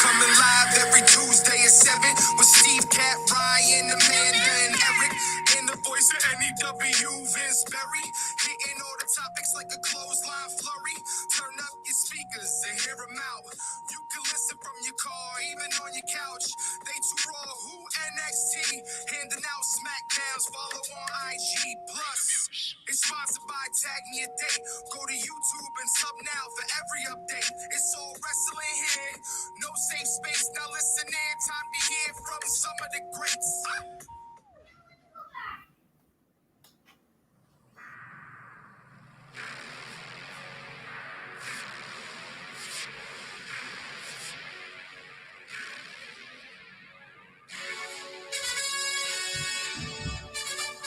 Coming live every Tuesday at 7 with Steve, Cat, Ryan, Amanda, and Eric. And the voice of NEW, Vince Berry. Hitting all the topics like a clothesline flurry. Turn up your speakers and hear them out. You can listen from your car, even on your couch. They too raw, who NXT? Handing out SmackDowns, follow on IG. Plus, it's sponsored by Tag Me a Date. Go to YouTube and sub now for every update. It's all wrestling here. No safe space. Now listen in. Time to hear from some of the greats.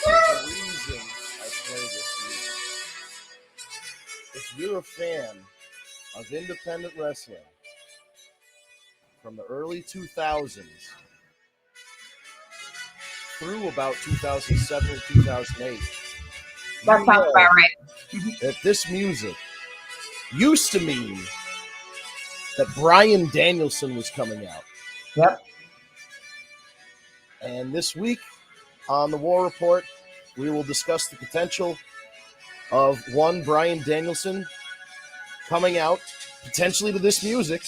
The reason I play this music, if you're a fan of independent wrestling from the early 2000s through about 2007 or 2008, That sounds about right. that this music used to mean that Bryan Danielson was coming out. Yep. And this week on the War Report, we will discuss the potential of one Bryan Danielson coming out potentially to this music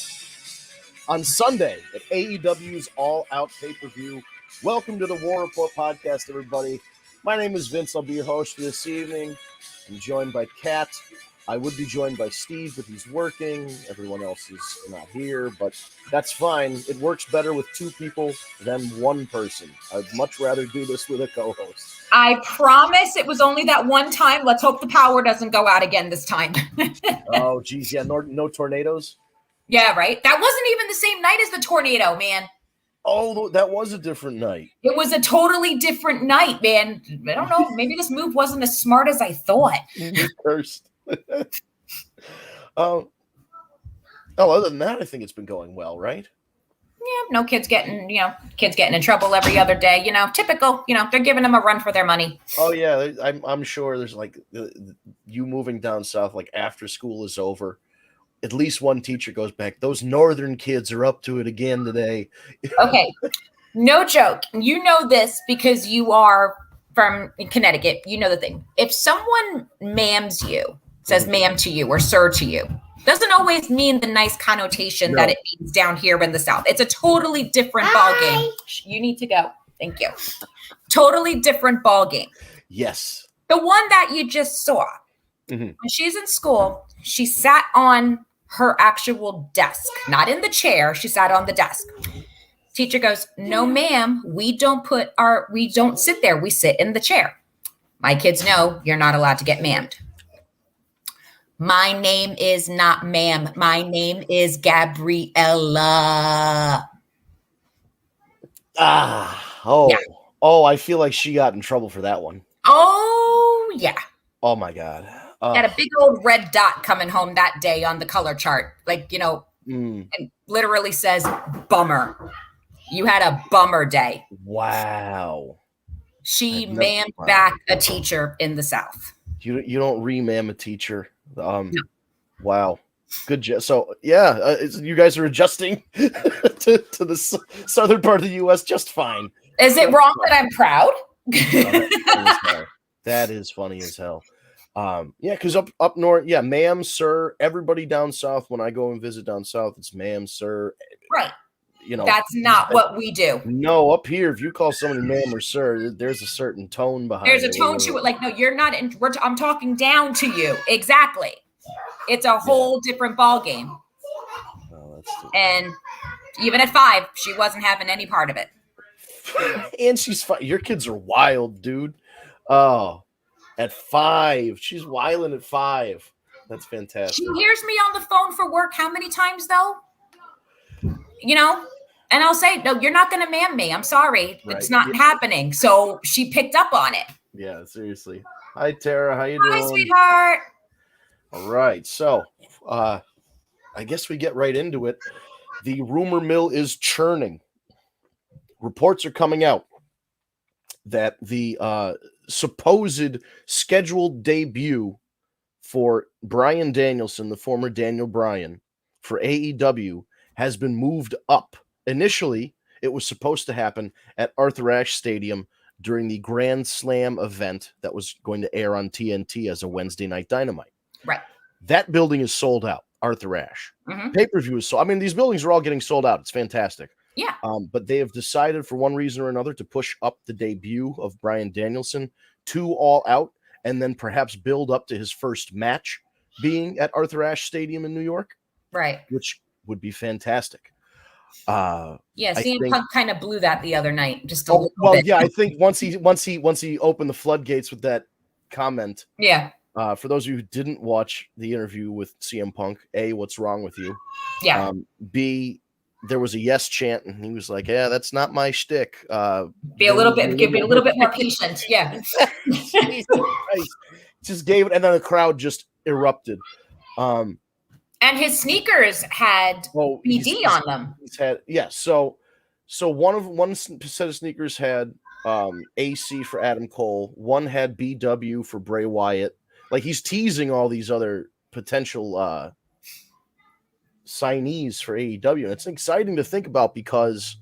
on Sunday at AEW's All Out pay-per-view. Welcome to the War Report podcast, everybody. My name is Vince. I'll be your host for this evening. I'm joined by Kat. I would be joined by Steve, but he's working. Everyone else is not here, but that's fine. It works better with two people than one person. I'd much rather do this with a co-host. I promise it was only that one time. Let's hope the power doesn't go out again this time. Oh, geez. Yeah, no tornadoes? Yeah, right? That wasn't even the same night as the tornado, man. Oh, that was a different night. It was a totally different night, man. I don't know. Maybe this move wasn't as smart as I thought. You're cursed. Other than that, I think it's been going well, right? Yeah, no kids getting in trouble every other day. Typical. They're giving them a run for their money. Oh yeah, I'm sure there's like you moving down south, like after school is over, at least one teacher goes back. Those northern kids are up to it again today. Okay, no joke. You know this because you are from Connecticut. You know the thing. If someone ma'ams you, says ma'am to you or sir to you, doesn't always mean the nice connotation that it means down here in the South. It's a totally different ballgame. You need to go. Thank you. Totally different ballgame. Yes. The one that you just saw. When she's in school, she sat on her actual desk, not in the chair. She sat on the desk. Teacher goes, "No, ma'am, we don't sit there. We sit in the chair." My kids know you're not allowed to get ma'amed. My name is not ma'am. My name is Gabriella. Oh, I feel like she got in trouble for that one. Oh, yeah. Oh, my God. Had a big old red dot coming home that day on the color chart. And literally says, bummer. You had a bummer day. Wow. She ma'amed back a teacher in the South. You don't re-ma'am a teacher. No. Wow. Good job. So, yeah, you guys are adjusting to the southern part of the U.S. just fine. Is it wrong that I'm proud? That is funny as hell. Yeah, because up north, yeah, ma'am, sir, everybody down south, when I go and visit down south, it's ma'am, sir. Right. That's not what we do. No, up here, if you call somebody ma'am or sir, there's a certain tone behind it. There's a tone to it. No, you're not. I'm talking down to you. Exactly. It's a whole different ballgame. Oh, and even at 5, she wasn't having any part of it. And she's fine. Your kids are wild, dude. Oh, at 5, she's wilding at 5. That's fantastic. She hears me on the phone for work. How many times though? And I'll say, no, you're not going to ma'am me. I'm sorry. Right. It's not happening. So she picked up on it. Yeah, seriously. Hi, Tara. How you doing? Hi, sweetheart. All right. So I guess we get right into it. The rumor mill is churning. Reports are coming out that the supposed scheduled debut for Bryan Danielson, the former Daniel Bryan, for AEW has been moved up. Initially, it was supposed to happen at Arthur Ashe Stadium during the Grand Slam event that was going to air on TNT as a Wednesday night Dynamite. Right. That building is sold out, Arthur Ashe. Pay-per-view is sold. I mean, these buildings are all getting sold out. It's fantastic. Yeah. But they have decided for one reason or another to push up the debut of Bryan Danielson to All Out and then perhaps build up to his first match being at Arthur Ashe Stadium in New York. Right. Which would be fantastic. CM Punk kind of blew that the other night. Just a Oh, little well, bit. yeah, I think once he opened the floodgates with that comment. Yeah. For those of you who didn't watch the interview with CM Punk, A, what's wrong with you? Yeah. B, there was a yes chant, and he was like, "Yeah, that's not my shtick." Be a little bit more patient. Yeah. Jesus Christ. Just gave it, and then the crowd just erupted. And his sneakers had BD on them. He's had So one set of sneakers had AC for Adam Cole. One had BW for Bray Wyatt. Like, he's teasing all these other potential signees for AEW. And it's exciting to think about because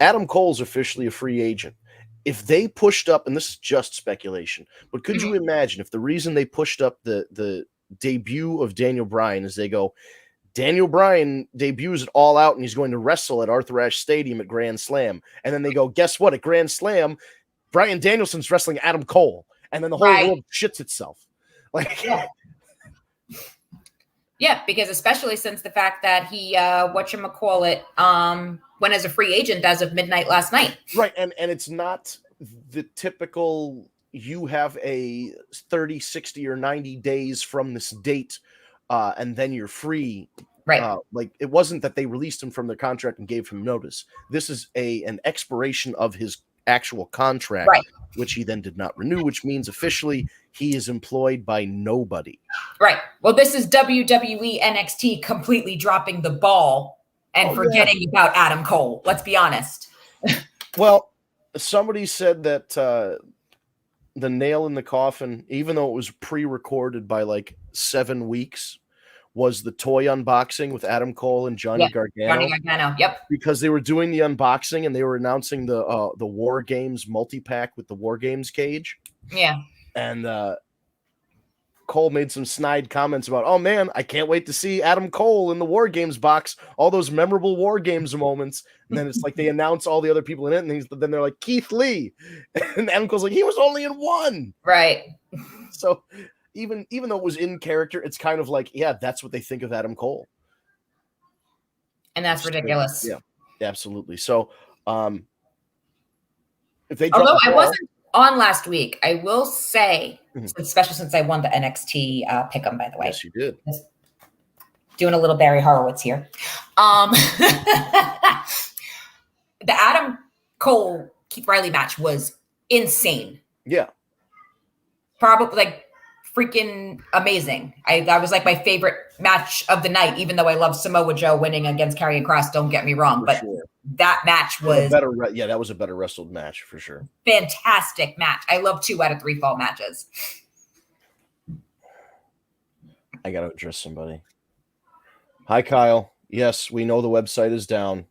Adam Cole's officially a free agent. If they pushed up, and this is just speculation, but could you imagine if the reason they pushed up the debut of Daniel Bryan is they go, Daniel Bryan debuts it All Out and he's going to wrestle at Arthur Ashe Stadium at Grand Slam. And then they go, guess what? At Grand Slam, Bryan Danielson's wrestling Adam Cole. And then the whole world shits itself. Like, yeah, because especially since the fact that he, went as a free agent as of midnight last night. Right. And it's not the typical, you have a 30, 60, or 90 days from this date, and then you're free. Right. Like, it wasn't that they released him from their contract and gave him notice. This is an expiration of his actual contract, which he then did not renew, which means officially he is employed by nobody. Right. Well, this is WWE NXT completely dropping the ball and forgetting about Adam Cole. Let's be honest. Well, somebody said that the nail in the coffin, even though it was pre-recorded by like 7 weeks, was the toy unboxing with Adam Cole and Johnny Gargano. Johnny Gargano, yep. Because they were doing the unboxing and they were announcing the War Games multi-pack with the War Games cage. Yeah. And Cole made some snide comments about, oh man, I can't wait to see Adam Cole in the War Games box, all those memorable War Games moments. And then it's like they announce all the other people in it, and then they're like, Keith Lee. And Adam Cole's like, he was only in one. Right. So even though it was in character, it's kind of like, yeah, that's what they think of Adam Cole. And that's ridiculous. Yeah, absolutely. So if they although I wasn't on last week, I will say, especially since I won the NXT pick'em, by the way. Yes, you did. Doing a little Barry Horowitz here. The Adam Cole Keith Riley match was insane. Yeah. Probably like freaking amazing. That was like my favorite match of the night, even though I love Samoa Joe winning against Karrion Kross. Don't get me wrong, but that match was better. Yeah, that was a better wrestled match for sure. Fantastic match. I love 2 out of 3 fall matches. I got to address somebody. Hi, Kyle. Yes, we know the website is down.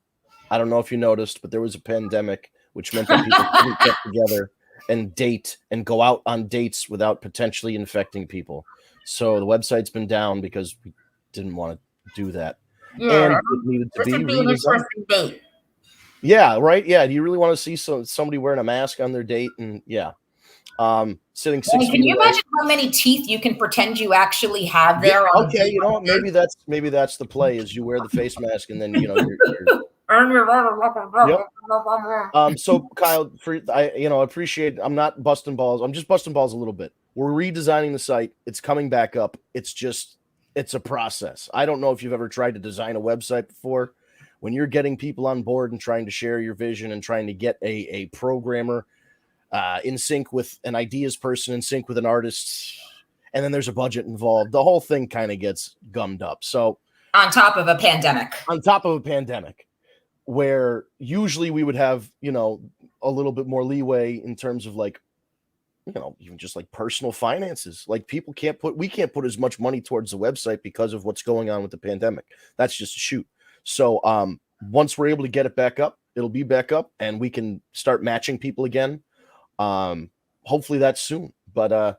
I don't know if you noticed, but there was a pandemic, which meant that people couldn't get together and date and go out on dates without potentially infecting people. So the website's been down because we didn't want to do that. Yeah, and it needed to this would be an interesting date. Yeah, right. Yeah. Do you really want to see somebody wearing a mask on their date? And yeah. Sitting 6 feet Can you away. imagine how many teeth you can pretend you actually have there? Yeah, on okay, you know what? Maybe that's the play is you wear the face mask and then you're Yep. So Kyle, I appreciate. I'm not busting balls. I'm just busting balls a little bit. We're redesigning the site. It's coming back up. It's a process. I don't know if you've ever tried to design a website before. When you're getting people on board and trying to share your vision and trying to get a programmer in sync with an ideas person, in sync with an artist, and then there's a budget involved, the whole thing kind of gets gummed up. So on top of a pandemic. Where usually we would have, a little bit more leeway in terms of like, even just like personal finances. Like we can't put as much money towards the website because of what's going on with the pandemic. That's just a shoot. So once we're able to get it back up, it'll be back up, and we can start matching people again. Hopefully that's soon. But I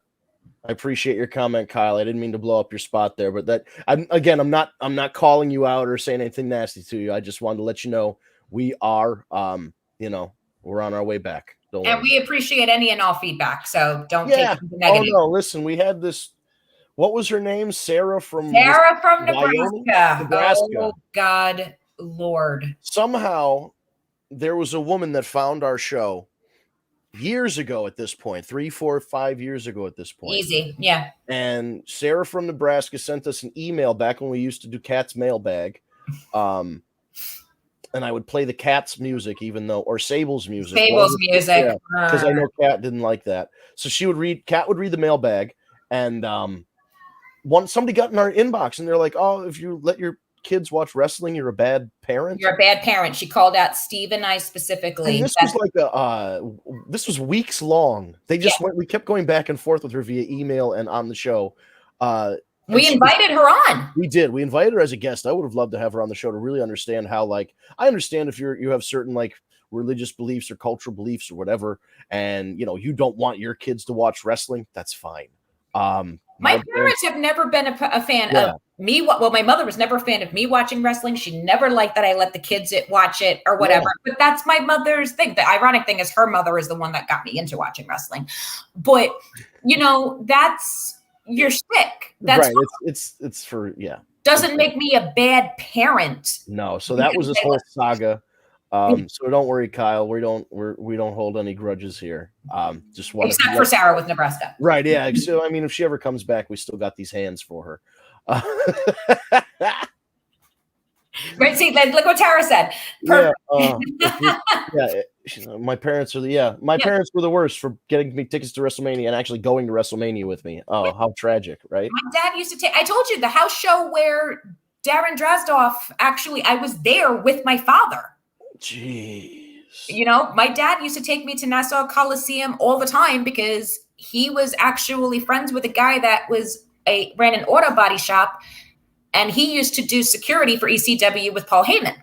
appreciate your comment, Kyle. I didn't mean to blow up your spot there, but I'm not calling you out or saying anything nasty to you. I just wanted to let you know we are, we're on our way back. And we appreciate any and all feedback. So don't take it Oh negative. no, listen, we had this. What was her name? Sarah from Nebraska. Oh God, Lord. Somehow there was a woman that found our show years ago at this point, 3, 4, 5 years ago at this point. Easy. Yeah. And Sarah from Nebraska sent us an email back when we used to do Cat's Mailbag. And I would play the Cat's music, or Sable's music. Music. Because I know Cat didn't like that. So Cat would read the mailbag, and somebody got in our inbox and they're like, "Oh, if you let your kids watch wrestling, you're a bad parent." You're a bad parent. She called out Steve and I specifically. And this was weeks long. We kept going back and forth with her via email and on the show. We invited her on. We did. We invited her as a guest. I would have loved to have her on the show to really understand how, I understand if you have certain religious beliefs or cultural beliefs or whatever, and you don't want your kids to watch wrestling. That's fine. My parents have never been a fan of me. Well, my mother was never a fan of me watching wrestling. She never liked that I let the kids watch it or whatever. Yeah. But that's my mother's thing. The ironic thing is her mother is the one that got me into watching wrestling. But, that's your shtick. That's right. It's for, Doesn't make me a bad parent. No. So that was this whole saga. So don't worry, Kyle. We don't hold any grudges here. Except for Sarah with Nebraska. Right. Yeah. So if she ever comes back, we still got these hands for her. Right. See, look what Tara said. My parents are parents were the worst for getting me tickets to WrestleMania and actually going to WrestleMania with me. Oh, how tragic, right? My dad used to I told you the house show where Darren Drozdoff, actually, I was there with my father. Jeez. My dad used to take me to Nassau Coliseum all the time because he was actually friends with a guy that ran an auto body shop, and he used to do security for ECW with Paul Heyman.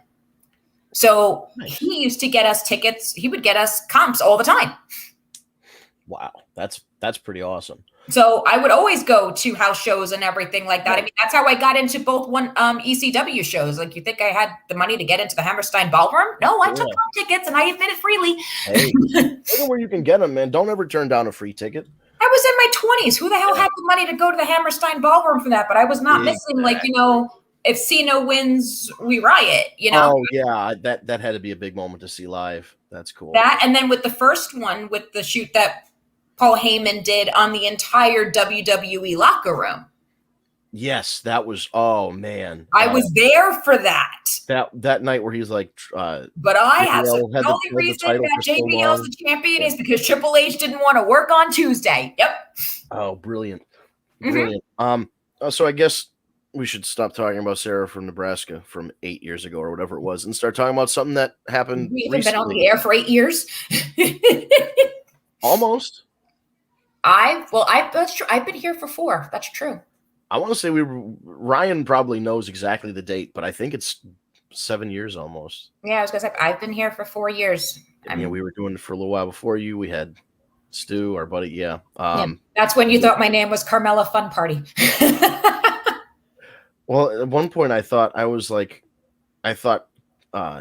So He used to get us tickets. He would get us comps all the time. Wow. That's pretty awesome. So I would always go to house shows and everything like that. That's how I got into both ECW shows. You think I had the money to get into the Hammerstein Ballroom? No, I took comp tickets and I admitted freely. Hey, look where you can get them, man. Don't ever turn down a free ticket. I was in my 20s. Who the hell had the money to go to the Hammerstein Ballroom for that? But I was not missing, if Cena wins, we riot, Oh, yeah. That had to be a big moment to see live. That's cool. That, and then with the first one, with the shoot that Paul Heyman did on the entire WWE locker room. Yes, that was, oh, man. I was there for that. That night where he's like... but I have the only reason that JBL's the champion is because Triple H didn't want to work on Tuesday. Yep. Oh, brilliant. Brilliant. So I guess we should stop talking about Sarah from Nebraska from 8 years ago or whatever it was and start talking about something that happened recently. We've been on the air for 8 years. Almost. That's true. I've been here for 4. That's true. I want to say Ryan probably knows exactly the date, but I think it's 7 years almost. Yeah, I was gonna say I've been here for 4 years. We were doing it for a little while before you. We had Stu, our buddy. Yeah. That's when you thought my name was Carmella Fun Party. Well, at one point I thought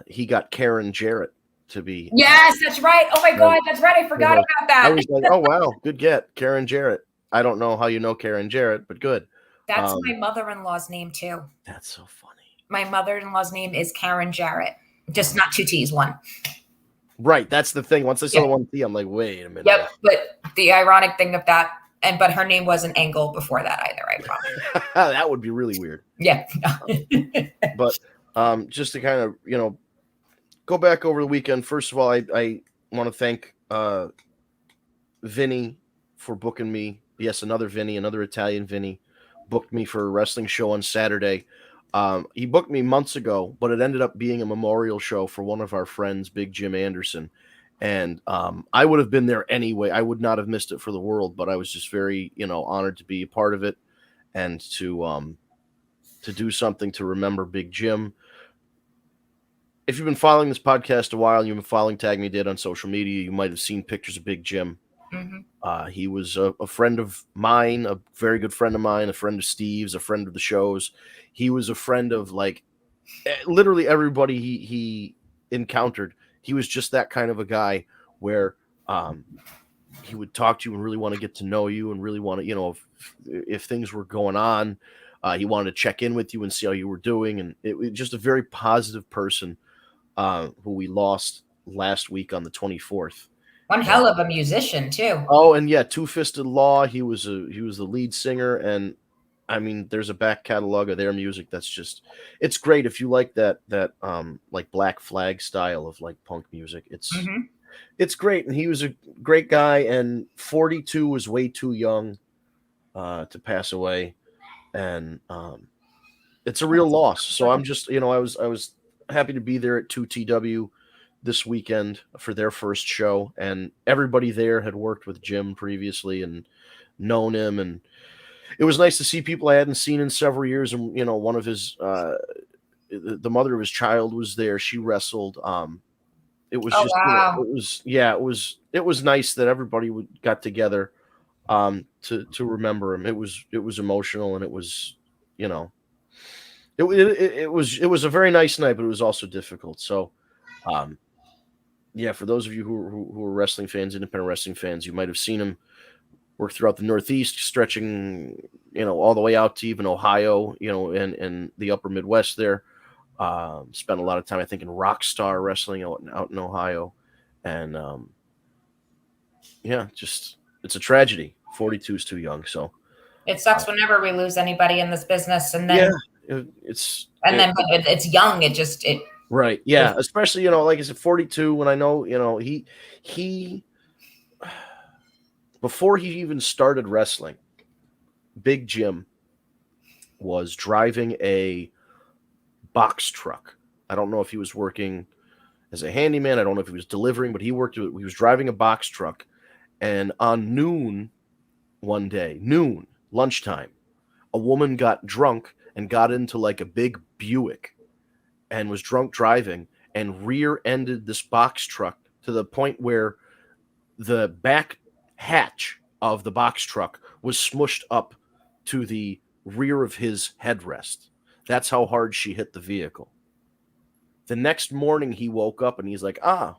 he got Karen Jarrett to be. Yes, that's right. Oh my God, that's right. I forgot about that. I was like, oh wow, good get, Karen Jarrett. I don't know how you know Karen Jarrett, but good. That's my mother-in-law's name too. That's so funny. My mother-in-law's name is Karen Jarrett, just not 2 T's, one. Right, that's the thing. Once I saw the 1 T, I'm like, wait a minute. Yep, but the ironic thing of that, but her name wasn't Angle before that either. I promise. That would be really weird. Yeah. But just to kind of go back over the weekend. First of all, I want to thank Vinny for booking me. Yes, another Vinny, another Italian Vinny, booked me for a wrestling show on Saturday. He booked me months ago, but it ended up being a memorial show for one of our friends, Big Jim Anderson. And I would have been there anyway. I would not have missed it for the world, but I was just very, honored to be a part of it and to do something to remember Big Jim. if you've been following this podcast a while, you've been following Tag Me Did on social media, you might have seen pictures of Big Jim. He was a friend of mine, a very good friend of mine, a friend of Steve's, a friend of the show's. He was a friend of like literally everybody he encountered. He was just that kind of a guy where he would talk to you and really want to get to know you and really want to, you know, if things were going on, he wanted to check in with you and see how you were doing. And it was just a very positive person who we lost last week on the 24th. One hell of a musician too. Oh, and yeah, Two Fisted Law. He was the lead singer, and I mean, there's a back catalog of their music that's just, it's great if you like that like Black Flag style of like punk music. It's great, and he was a great guy. And 42 was way too young to pass away, and it's a real loss. So I'm just, you know, I was happy to be there at 2TW this weekend for their first show, and everybody there had worked with Jim previously and known him, and it was nice to see people I hadn't seen in several years. And you know, one of his the mother of his child was there. She wrestled. It was just wow. It was nice that everybody got together to remember him. It was emotional, and it was, you know, it was a very nice night, but it was also difficult. So yeah, for those of you who are wrestling fans, independent wrestling fans, you might have seen him work throughout the Northeast, stretching, you know, all the way out to even Ohio, you know, and the upper Midwest there. Spent a lot of time, I think, in Rockstar Wrestling out in Ohio. And yeah, just, it's a tragedy. 42 is too young. So it sucks whenever we lose anybody in this business. And then, but it's young. It right. Yeah. Especially, you know, like I said, 42, when I know, you know, he before he even started wrestling, Big Jim was driving a box truck. I don't know if he was working as a handyman. I don't know if he was delivering, but he was driving a box truck. And on noon one day, lunchtime, a woman got drunk and got into like a big Buick and was drunk driving and rear-ended this box truck to the point where the back hatch of the box truck was smushed up to the rear of his headrest. That's how hard she hit the vehicle. The next morning he woke up and he's like,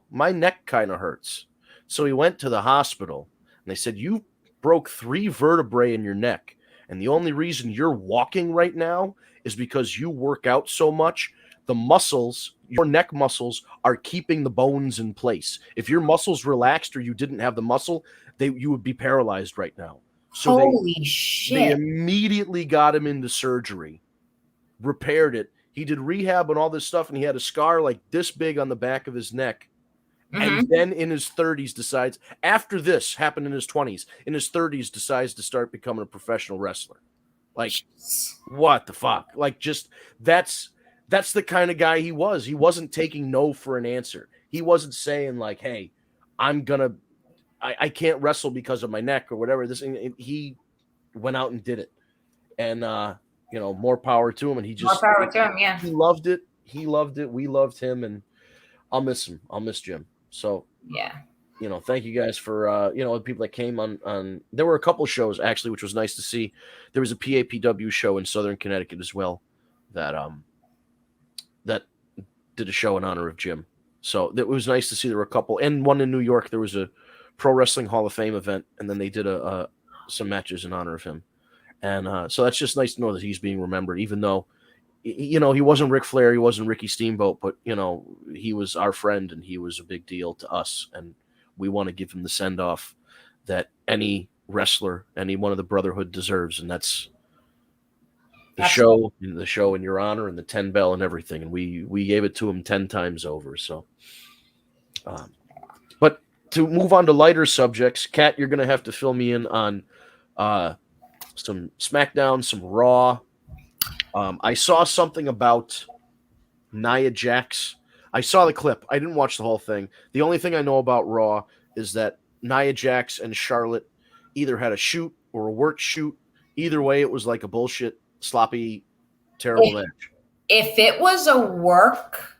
my neck kind of hurts. So he went to the hospital and they said, you broke 3 vertebrae in your neck. And the only reason you're walking right now is because you work out so much. The muscles, your neck muscles, are keeping the bones in place. If your muscles relaxed or you didn't have the muscle, you would be paralyzed right now. So holy shit. They immediately got him into surgery, repaired it. He did rehab and all this stuff, and he had a scar like this big on the back of his neck. And then in his 30s decides, after this happened in his 20s, in his 30s decides to start becoming a professional wrestler. Like, what the fuck? Like, just, that's the kind of guy he was. He wasn't taking no for an answer. He wasn't saying like, hey, I can't wrestle because of my neck or whatever. He went out and did it. And, you know, more power to him. And he just, more power to him, yeah. He loved it. We loved him. And I'll miss him. I'll miss Jim. So, yeah, you know, thank you guys for, you know, the people that came on. There were a couple shows actually, which was nice to see. There was a PAPW show in Southern Connecticut as well that did a show in honor of Jim. So it was nice to see there were a couple, and one in New York. There was a Pro Wrestling Hall of Fame event, and then they did some matches in honor of him. And so that's just nice to know that he's being remembered, even though, you know, he wasn't Ric Flair, he wasn't Ricky Steamboat, but, you know, he was our friend and he was a big deal to us. And we want to give him the send-off that any wrestler, any one of the Brotherhood deserves. And that's the show in your honor and the 10 bell and everything. And we gave it to him 10 times over. So, but to move on to lighter subjects, Kat, you're going to have to fill me in on some SmackDown, some Raw. I saw something about Nia Jax. I saw the clip. I didn't watch the whole thing. The only thing I know about Raw is that Nia Jax and Charlotte either had a shoot or a work shoot. Either way, it was like a bullshit, sloppy, terrible match. If it was a work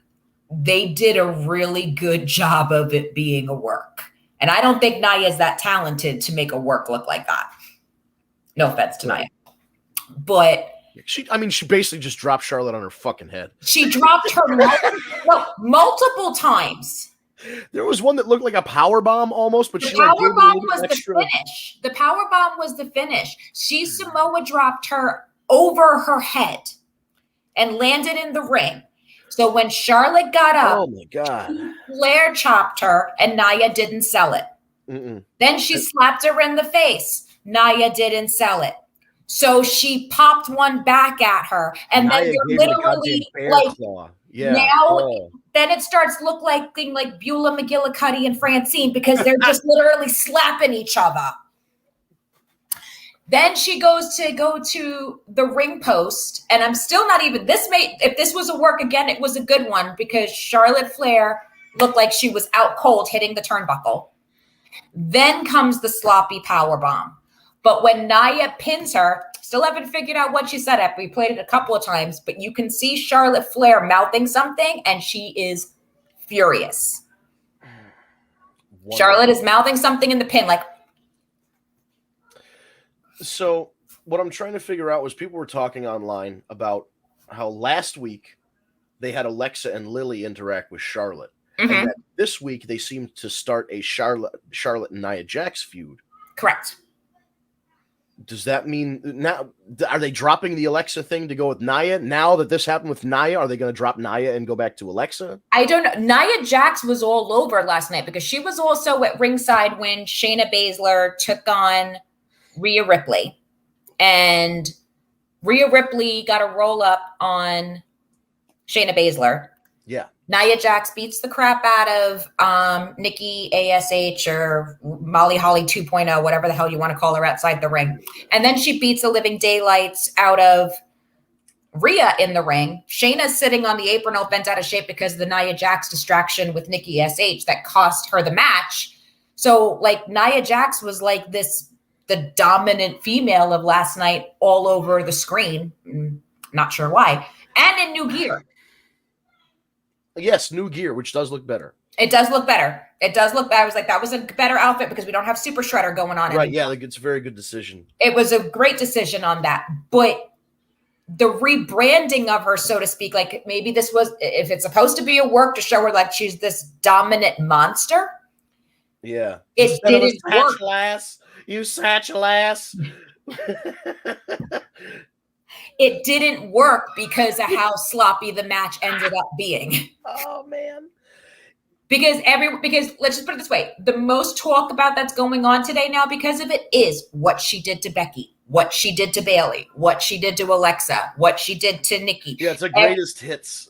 they did a really good job of it being a work. And I don't think Nia's that talented to make a work look like that. No offense to Nia. But she basically just dropped Charlotte on her fucking head. She dropped her multiple times. There was one that looked like a power bomb almost, but the she power bomb was extra. the finish. The power bomb was the finish. She Samoa dropped her over her head and landed in the ring. So when Charlotte got up, oh my God, Flair chopped her and Nia didn't sell it. Then she slapped her in the face. Nia didn't sell it. So she popped one back at her, and Nia then you're literally like, then it starts look like Beulah McGillicuddy and Francine because they're just literally slapping each other. Then she goes to go to the ring post, and I'm still not even if this was a work again, it was a good one because Charlotte Flair looked like she was out cold hitting the turnbuckle. Then comes the sloppy power bomb. But when Nia pins her, still haven't figured out what she said after we played it a couple of times, but you can see Charlotte Flair mouthing something, and she is furious. Wonderful. Charlotte is mouthing something in the pin, like. So what I'm trying to figure out was people were talking online about how last week they had Alexa and Lily interact with Charlotte. And that this week they seemed to start a Charlotte and Nia Jax feud. Correct. Does that mean now are they dropping the Alexa thing to go with Nia? Now that this happened with Nia, are they going to drop Nia and go back to Alexa? I don't know. Nia Jax was all over last night because she was also at ringside when Shayna Baszler took on Rhea Ripley. And Rhea Ripley got a roll up on Shayna Baszler. Yeah. Nia Jax beats the crap out of Nikki ASH or Molly Holly 2.0, whatever the hell you want to call her outside the ring. And then she beats the living daylights out of Rhea in the ring. Shayna's sitting on the apron all bent out of shape because of the Nia Jax distraction with Nikki ASH that cost her the match. So like Nia Jax was like the dominant female of last night all over the screen. Not sure why. And in new gear. Yes, new gear, which does look better. It does look better. It does look better. I was like, that was a better outfit because we don't have Super Shredder going on. Right, yeah, like it's a very good decision. It was a great decision on that. But the rebranding of her, so to speak, like maybe this was, if it's supposed to be a work to show her like she's this dominant monster. Yeah. It didn't work. You satchel ass. It didn't work because of how sloppy the match ended up being. Oh man. Because let's just put it this way, the most talk about that's going on today now because of it is what she did to Becky, what she did to Bayley, what she did to Alexa, what she did to Nikki. Yeah, it's the greatest hits.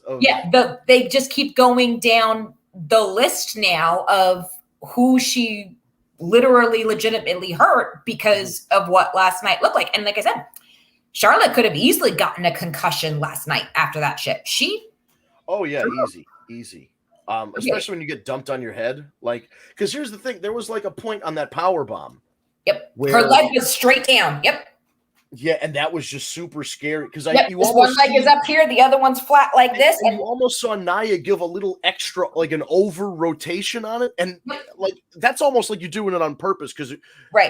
They just keep going down the list now of who she literally legitimately hurt because of what last night looked like. And like I said, Charlotte could have easily gotten a concussion last night after that shit. Oh yeah, easy. Especially when you get dumped on your head. Like, because here's the thing, there was like a point on that power bomb. Yep. Her leg was straight down. Yep. Yeah, and that was just super scary because one leg is up here, the other one's flat like this, and you almost saw Nia give a little extra, like an over rotation on it, and like that's almost like you're doing it on purpose because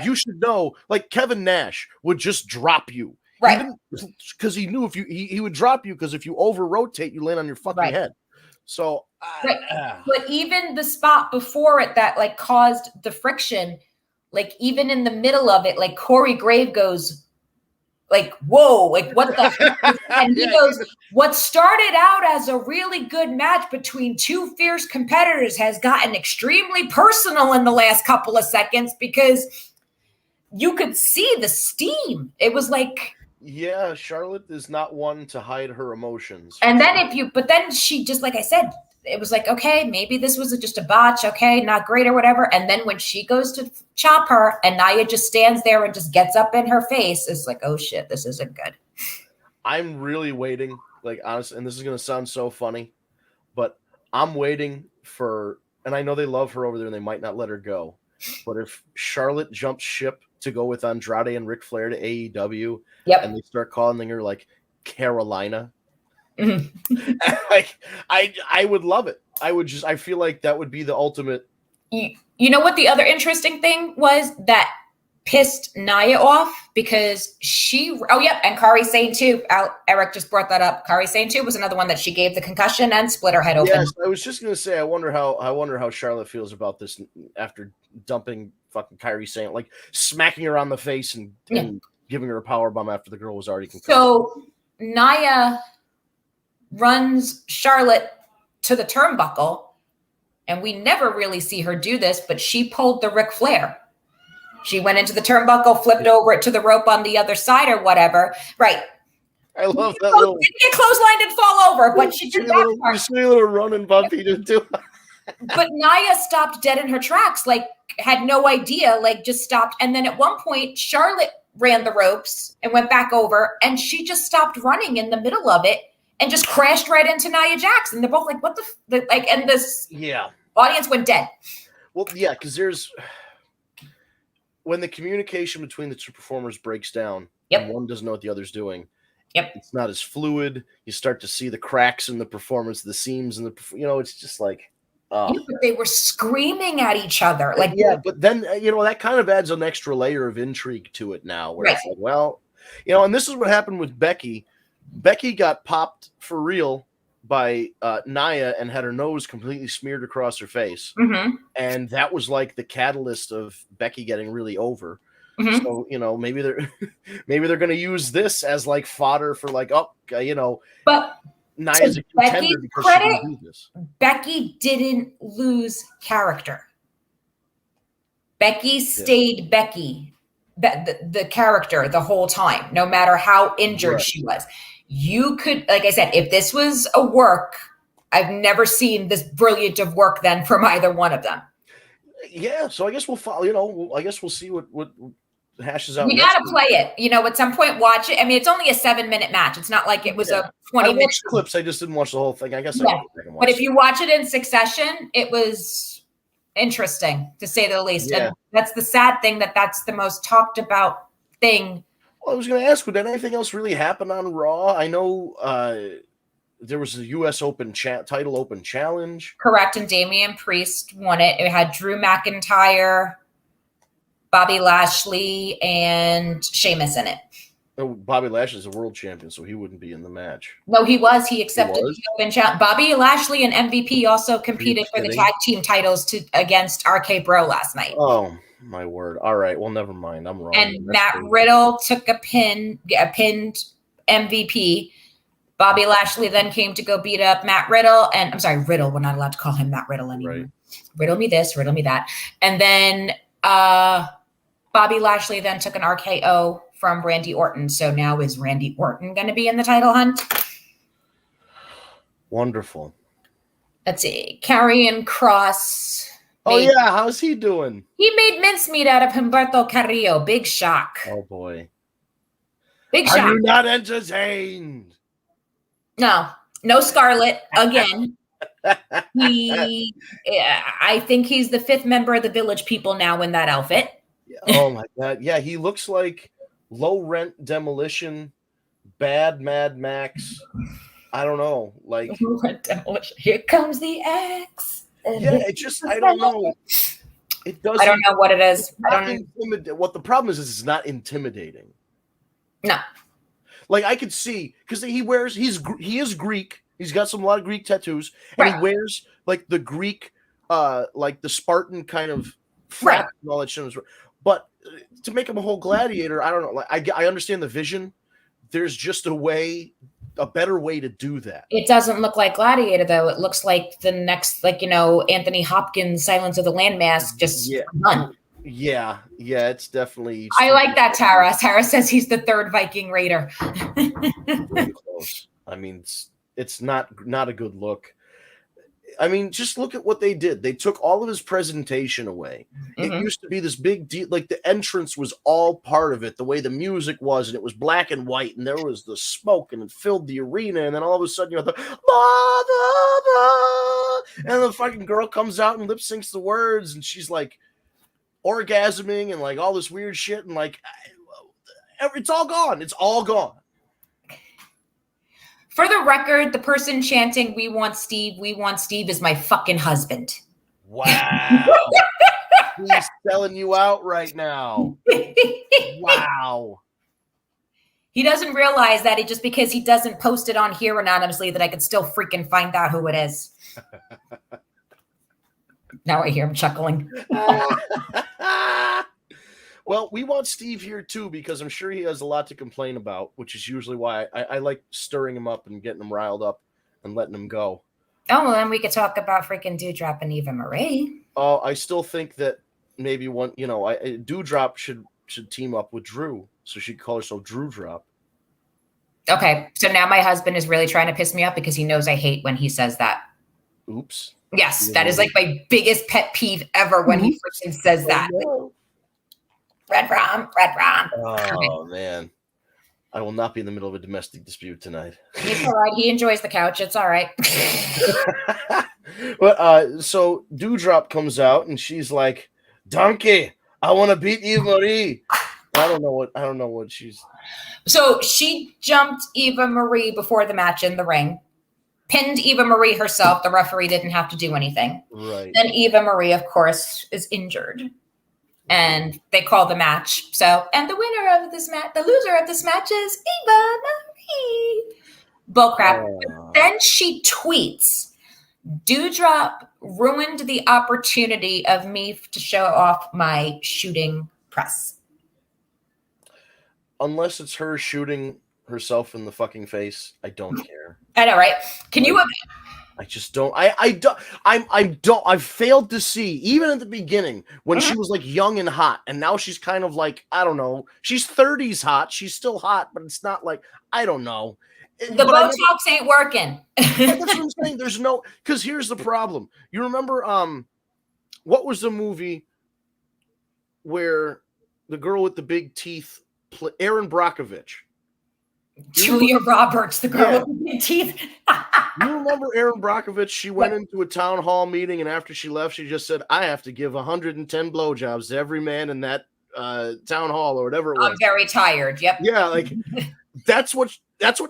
you should know, like Kevin Nash would just drop you. Right. Because he knew if he would drop you because if you over rotate, you land on your fucking head. So, but even the spot before it that like caused the friction, like even in the middle of it, like Corey Grave goes, like, whoa, like what the? And he goes, what started out as a really good match between two fierce competitors has gotten extremely personal in the last couple of seconds because you could see the steam. It was like. Yeah, Charlotte is not one to hide her emotions. And then but then she just, like I said, it was like, okay, maybe this was just a botch. Okay, not great or whatever. And then when she goes to chop her and Nia just stands there and just gets up in her face, it's like, oh shit, this isn't good. I'm really waiting, like honestly, and this is going to sound so funny, but I'm waiting for, and I know they love her over there and they might not let her go, but if Charlotte jumps ship to go with Andrade and Ric Flair to AEW, and they start calling her like Carolina, Like, I would love it. I feel like that would be the ultimate. You know what the other interesting thing was that pissed Nia off because and Kari Sane too. Eric just brought that up. Kari Sane too was another one that she gave the concussion and split her head open. Yes, I was just gonna say, I wonder how Charlotte feels about this after dumping fucking Kairi Sane, like smacking her on the face and giving her a power bomb after the girl was already concussed. So Nia runs Charlotte to the turnbuckle, and we never really see her do this, but she pulled the Ric Flair. She went into the turnbuckle, flipped over it to the rope on the other side or whatever. Right. I love that little. Didn't get clotheslined and fall over, but she did that part. You see a little running bumpy to do. But Nia stopped dead in her tracks, like had no idea, like just stopped. And then at one point, Charlotte ran the ropes and went back over, and she just stopped running in the middle of it and just crashed right into Nia Jax. And they're both like, "What the like?" And this audience went dead. Well, yeah, because when the communication between the two performers breaks down, and one doesn't know what the other's doing. It's not as fluid. You start to see the cracks in the performance, the seams, and it's just like, but they were screaming at each other. Like, but then, that kind of adds an extra layer of intrigue to it now, where it's like, well, and this is what happened with Becky. Becky got popped for real by Nia and had her nose completely smeared across her face. Mm-hmm. And that was like the catalyst of Becky getting really over. Mm-hmm. So, maybe they're going to use this as like fodder for like, but Nia's a contender because she can do this. Becky didn't lose character. Becky stayed Becky, the character the whole time, no matter how injured she was. You could, like I said, if this was a work, I've never seen this brilliant of work then from either one of them. Yeah, so I guess we'll follow. I guess we'll see what hashes out. We gotta play it. At some point, watch it. I mean, it's only a 7-minute match. It's not like it was a 20-minute. I watched clips. I just didn't watch the whole thing. I guess. But if you watch it in succession, it was interesting to say the least. Yeah. And that's the sad thing that's the most talked about thing. Well, I was going to ask, would anything else really happen on Raw? I know there was a U.S. Open title open challenge. Correct, and Damian Priest won it. It had Drew McIntyre, Bobby Lashley, and Sheamus in it. Oh, Bobby Lashley is a world champion, so he wouldn't be in the match. No, he was. He accepted the open challenge. Bobby Lashley and MVP also competed for the tag team titles against RK Bro last night. Oh, my word. All right. Well, never mind. I'm wrong. And Matt Riddle took a pinned MVP. Bobby Lashley then came to go beat up Matt Riddle. And I'm sorry, Riddle. We're not allowed to call him Matt Riddle anymore. Right. Riddle me this, riddle me that. And then Bobby Lashley then took an RKO from Randy Orton. So now is Randy Orton going to be in the title hunt? Wonderful. Let's see. Karrion Kross. How's he doing? He made mincemeat out of Humberto Carrillo. Big shock. Oh, boy. Big shock. Are you not entertained? No Scarlett again. I think he's the 5th member of the Village People now in that outfit. Oh, my God. Yeah, he looks like Low Rent Demolition, Bad Mad Max. I don't know. Like, here comes the axe. Yeah, it just, I don't know. It doesn't. I don't know what it is. I don't know. What the problem is it's not intimidating. No. Like, I could see, because he is Greek. He's got a lot of Greek tattoos. And he wears, like, the Greek, like, the Spartan kind of frat and all that shit. But to make him a whole gladiator, I don't know. Like, I understand the vision. There's just a better way to do that. It doesn't look like Gladiator, though. It looks like the next, Anthony Hopkins' Silence of the Land mask, just done. Yeah, it's definitely. I like that, Tara. Tara says he's the 3rd Viking Raider. Really close. I mean, it's not a good look. I mean, just look at what they did. They took all of his presentation away. Mm-hmm. It used to be this big deal. Like, the entrance was all part of it, the way the music was, and it was black and white, and there was the smoke, and it filled the arena, and then all of a sudden you have the blah, blah, blah, and the fucking girl comes out and lip syncs the words, and she's like orgasming and like all this weird shit, and like it's all gone. It's all gone. For the record, the person chanting, we want Steve is my fucking husband. Wow. He's selling you out right now. Wow. He doesn't realize that just because he doesn't post it on here anonymously that I could still freaking find out who it is. Now I hear him chuckling. Well, we want Steve here too because I'm sure he has a lot to complain about, which is usually why I like stirring him up and getting him riled up and letting him go. Oh, well, then we could talk about freaking Dewdrop and Eva Marie. Oh, I still think that maybe Dewdrop should team up with Drew, so she could call herself Drew Drop. Okay, so now my husband is really trying to piss me off because he knows I hate when he says that. Oops. Yes, that is like my biggest pet peeve ever when he freaking says that. Red rum. Oh, man. I will not be in the middle of a domestic dispute tonight. It's all right. He enjoys the couch. It's all right. So Dewdrop comes out and she's like, "Donkey, I want to beat Eva Marie." I don't know what she's. So she jumped Eva Marie before the match in the ring, pinned Eva Marie herself. The referee didn't have to do anything. Right. Then Eva Marie, of course, is injured. And they call the match. So, and the winner of this match, the loser of this match is Eva Marie. Bullcrap. Then she tweets, Dewdrop ruined the opportunity of me to show off my shooting press. Unless it's her shooting herself in the fucking face, I don't care. I know, right? Can you? I just don't. I've failed to see, even at the beginning when she was like young and hot, and now she's kind of like, I don't know. She's 30s hot. She's still hot, but it's not like, I don't know. The Botox ain't working. That's what I'm saying. There's no, because here's the problem. You remember, what was the movie where the girl with the big teeth, Erin Brockovich? Julia Roberts, the girl with the big teeth. You remember Erin Brockovich? She went into a town hall meeting, and after she left, she just said, "I have to give 110 blowjobs to every man in that town hall," or whatever it was. I'm very tired. Yep. Yeah, like that's what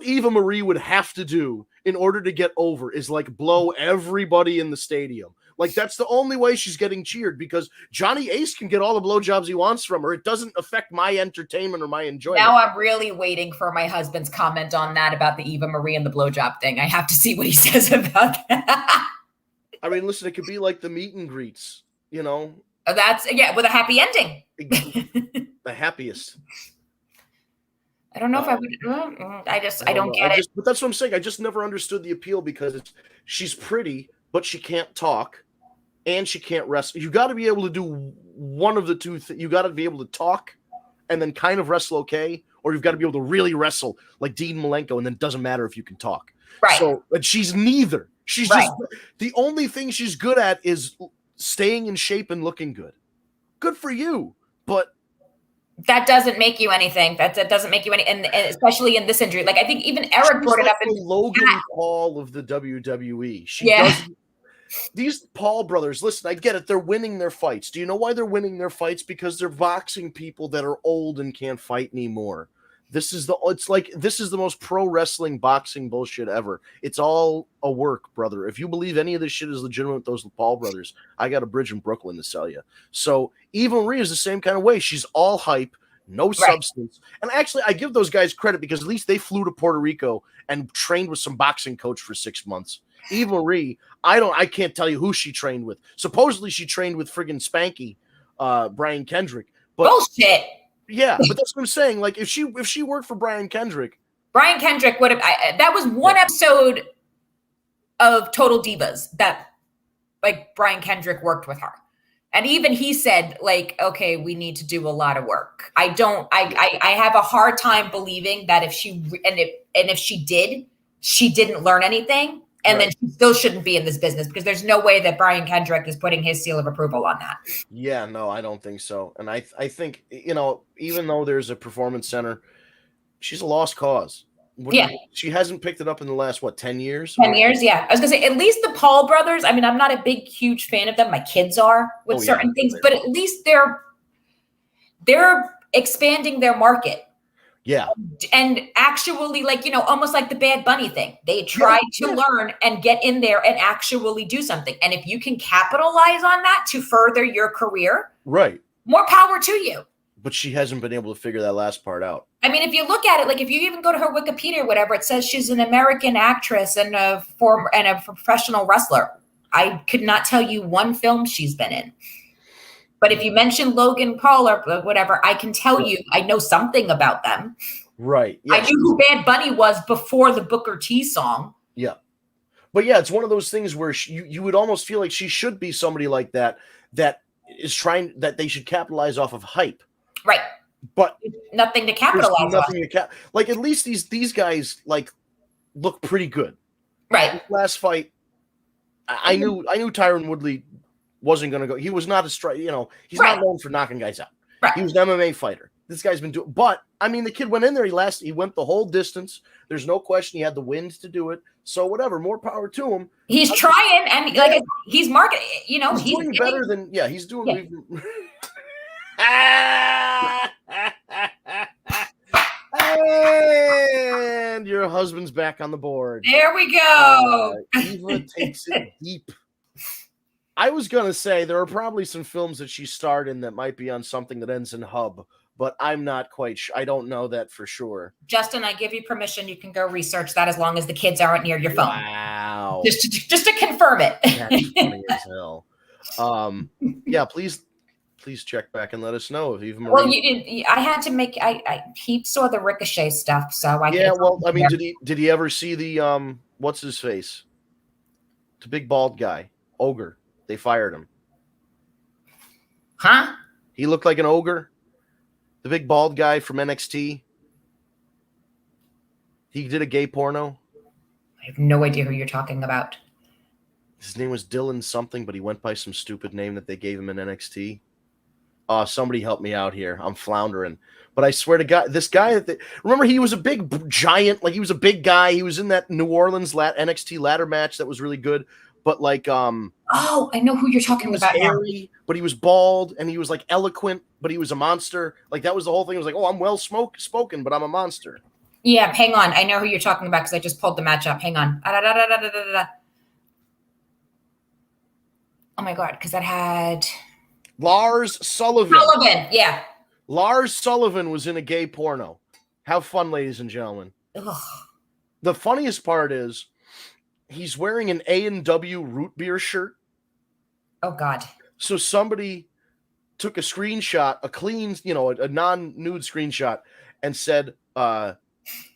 Eva Marie would have to do in order to get over, is like blow everybody in the stadium. Like, that's the only way she's getting cheered, because Johnny Ace can get all the blowjobs he wants from her. It doesn't affect my entertainment or my enjoyment. Now I'm really waiting for my husband's comment on that about the Eva Marie and the blowjob thing. I have to see what he says about that. I mean, listen, it could be like the meet and greets, you know? That's, with a happy ending. The happiest. I don't know if I would. I don't get it. But that's what I'm saying. I just never understood the appeal, because she's pretty, but she can't talk. And she can't wrestle. You got to be able to do one of the two. You got to be able to talk and then kind of wrestle okay, or you've got to be able to really wrestle like Dean Malenko, and then it doesn't matter if you can talk. Right. So, but she's neither. She's just the only thing she's good at is staying in shape and looking good. Good for you, but that doesn't make you anything. That doesn't make you any, and especially in this injury. Like, I think even Eric brought it up in Logan Paul of the WWE. She doesn't. These Paul brothers, listen, I get it. They're winning their fights. Do you know why they're winning their fights? Because they're boxing people that are old and can't fight anymore. This is the most pro wrestling boxing bullshit ever. It's all a work, brother. If you believe any of this shit is legitimate with those Paul brothers, I got a bridge in Brooklyn to sell you. So Eva Marie is the same kind of way. She's all hype, no substance. And actually, I give those guys credit, because at least they flew to Puerto Rico and trained with some boxing coach for 6 months. Eva Marie, I can't tell you who she trained with. Supposedly she trained with friggin' Spanky, Brian Kendrick. But, bullshit. Yeah, but that's what I'm saying. Like, if she worked for Brian Kendrick would have. That was one episode of Total Divas that, like, Brian Kendrick worked with her, and even he said, like, okay, we need to do a lot of work. I have a hard time believing that if she did, she didn't learn anything. And then she still shouldn't be in this business, because there's no way that Brian Kendrick is putting his seal of approval on that. Yeah, no, I don't think so. And I think, even though there's a performance center, she's a lost cause. She hasn't picked it up in the last, 10 years? 10 years, yeah. I was going to say, at least the Paul brothers, I mean, I'm not a big, huge fan of them. My kids are with certain things, but at least they're expanding their market. Yeah. And actually, like, almost like the Bad Bunny thing. They tried to learn and get in there and actually do something. And if you can capitalize on that to further your career, right, more power to you. But she hasn't been able to figure that last part out. I mean, if you look at it, like if you even go to her Wikipedia or whatever, it says she's an American actress and a professional wrestler. I could not tell you one film she's been in. But if you mention Logan Paul or whatever, I can tell you I know something about them. Right. Yeah, I knew who Bad Bunny was before the Booker T song. Yeah. But yeah, it's one of those things where you would almost feel like she should be somebody like that is trying, that they should capitalize off of hype. Right. But nothing to capitalize on. Like, at least these guys like look pretty good. Right. This last fight, I knew Tyron Woodley wasn't going to go. He was not he's not known for knocking guys out. Right. He was an MMA fighter. This guy's been doing, but I mean, the kid went in there. He went the whole distance. There's no question. He had the wind to do it. So whatever, more power to him. He's trying, and like he's marketing. He's doing better than He's doing. Yeah. And your husband's back on the board. There we go. Eva takes it deep. I was going to say there are probably some films that she starred in that might be on something that ends in hub, but I'm not quite sure. I don't know that for sure. Justin, I give you permission. You can go research that as long as the kids aren't near your phone. Wow. Just to confirm it. That's funny as hell. Yeah, please check back and let us know if even. Well, I had to make. He saw the Ricochet stuff, so I. Yeah, well, I mean, did he ever see the what's his face? The big bald guy, ogre. They fired him. Huh? He looked like an ogre. The big bald guy from NXT. He did a gay porno. I have no idea who you're talking about. His name was Dylan something, but he went by some stupid name that they gave him in NXT. Somebody help me out here. I'm floundering. But I swear to God, this guy, remember, he was a big giant, like he was a big guy. He was in that New Orleans NXT ladder match that was really good. But like, oh, I know who you're talking about. Hairy, but he was bald, and he was like eloquent, but he was a monster. Like that was the whole thing. It was like, oh, I'm well spoken, but I'm a monster. Yeah, hang on. I know who you're talking about because I just pulled the match up. Hang on. Oh my God, because that had Lars Sullivan. Yeah. Lars Sullivan was in a gay porno. Have fun, ladies and gentlemen. Ugh. The funniest part is, he's wearing an A&W root beer shirt. Oh, God. So somebody took a screenshot, a clean, a non-nude screenshot, and said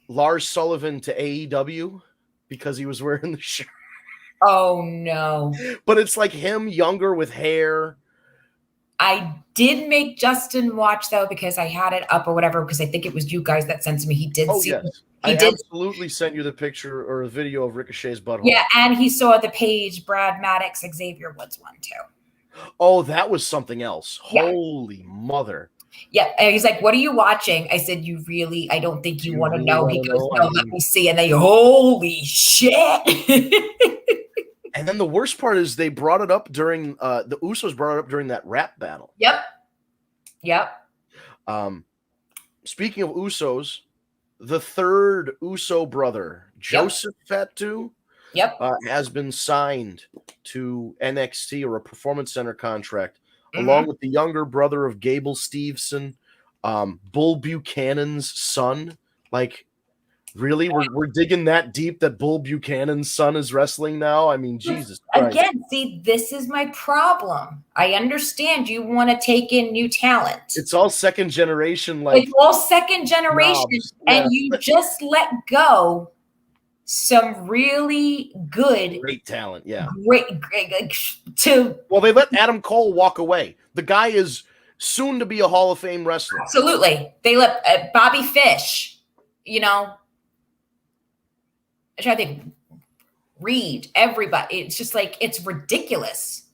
Lars Sullivan to AEW because he was wearing the shirt. Oh, no. But it's like him younger with hair. I did make Justin watch, though, because I had it up or whatever, because I think it was you guys that sent to me. He did see yes. it. I absolutely sent you the picture or a video of Ricochet's butthole. Yeah, and he saw the page Brad Maddox, Xavier Woods one, too. Oh, that was something else. Yeah. Holy mother. Yeah, and he's like, what are you watching? I said, I don't think you want to know. He goes, no, let me see. And they, holy shit. And then the worst part is they brought it up during, the Usos brought it up during that rap battle. Yep. Speaking of Usos, the third Uso brother, Joseph Fatu, has been signed to NXT or a Performance Center contract, along with the younger brother of Gable Steveson, Bull Buchanan's son. Like, really? We're digging that deep that Bull Buchanan's son is wrestling now? I mean, Jesus Christ. Again, see, this is my problem. I understand you want to take in new talent. It's all second generation. It's all second generation. And you just let go some really great talent. Yeah. Great. Well, they let Adam Cole walk away. The guy is soon to be a Hall of Fame wrestler. Absolutely. They let Bobby Fish, I try to think, Reed, everybody. It's just like, it's ridiculous.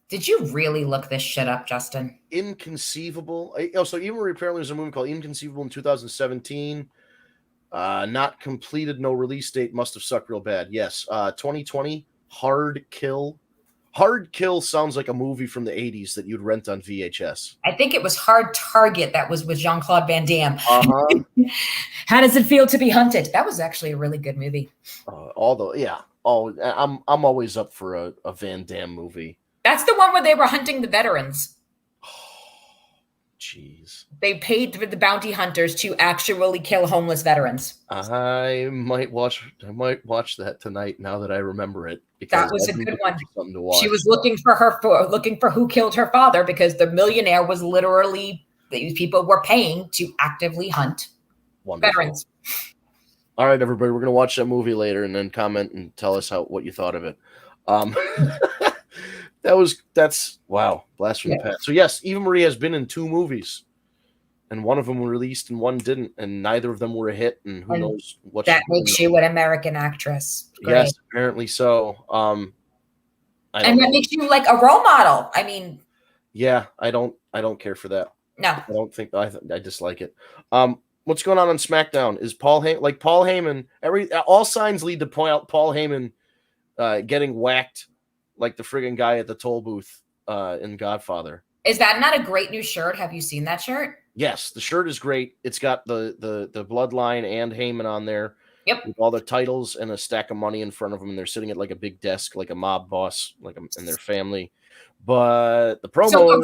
Did you really look this shit up, Justin? Inconceivable. So even apparently there's a movie called Inconceivable in 2017. Not completed, no release date, must have sucked real bad. Yes. 2020, Hard Kill. Hard Kill sounds like a movie from the 80s that you'd rent on VHS. I think it was Hard Target that was with Jean-Claude Van Damme. Uh-huh. How does it feel to be hunted? That was actually a really good movie. I'm always up for a Van Damme movie. That's the one where they were hunting the veterans. Jeez. They paid the bounty hunters to actually kill homeless veterans. I might watch that tonight now that I remember it. That was a good one. Something to watch. She was looking for who killed her father, because the millionaire was literally, these people were paying to actively hunt veterans. All right, everybody, we're gonna watch that movie later and then comment and tell us what you thought of it. That's wow, blast from the past. So yes, Eva Marie has been in 2 movies, and one of them were released and one didn't, and neither of them were a hit. And who knows what that makes you an American actress. Great. Yes, apparently so. And that makes you like a role model. I mean, yeah, I don't care for that. No, I don't think I dislike it. What's going on SmackDown? Is Paul Heyman? All signs lead to point out Paul Heyman getting whacked like the friggin' guy at the toll booth in Godfather. Is that not a great new shirt? Have you seen that shirt? Yes, the shirt is great. It's got the Bloodline and Heyman on there. Yep. With all their titles and a stack of money in front of them, and they're sitting at like a big desk, like a mob boss, and their family. But the promo. So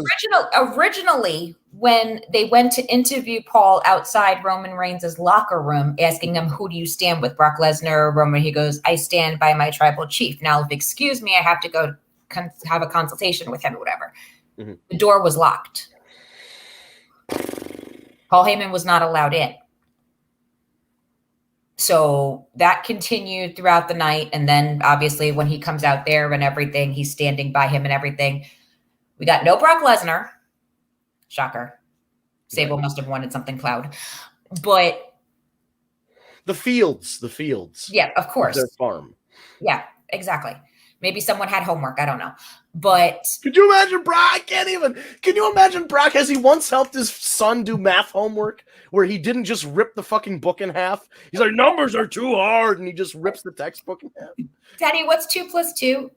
originally, when they went to interview Paul outside Roman Reigns' locker room, asking him, "Who do you stand with, Brock Lesnar or Roman?" He goes, "I stand by my tribal chief." Now, if excuse me, I have to go have a consultation with him or whatever. Mm-hmm. The door was locked. Paul Heyman was not allowed in. So that continued throughout the night. And then obviously when he comes out there and everything, he's standing by him and everything. We got no Brock Lesnar. Shocker. Sable must have wanted something Cloud. But the fields. Yeah, of course. Their farm. Yeah, exactly. Maybe someone had homework. I don't know. But could you imagine Brock? Can you imagine Brock? Has he once helped his son do math homework where he didn't just rip the fucking book in half? He's like, numbers are too hard, and he just rips the textbook in half. Daddy, what's 2 + 2?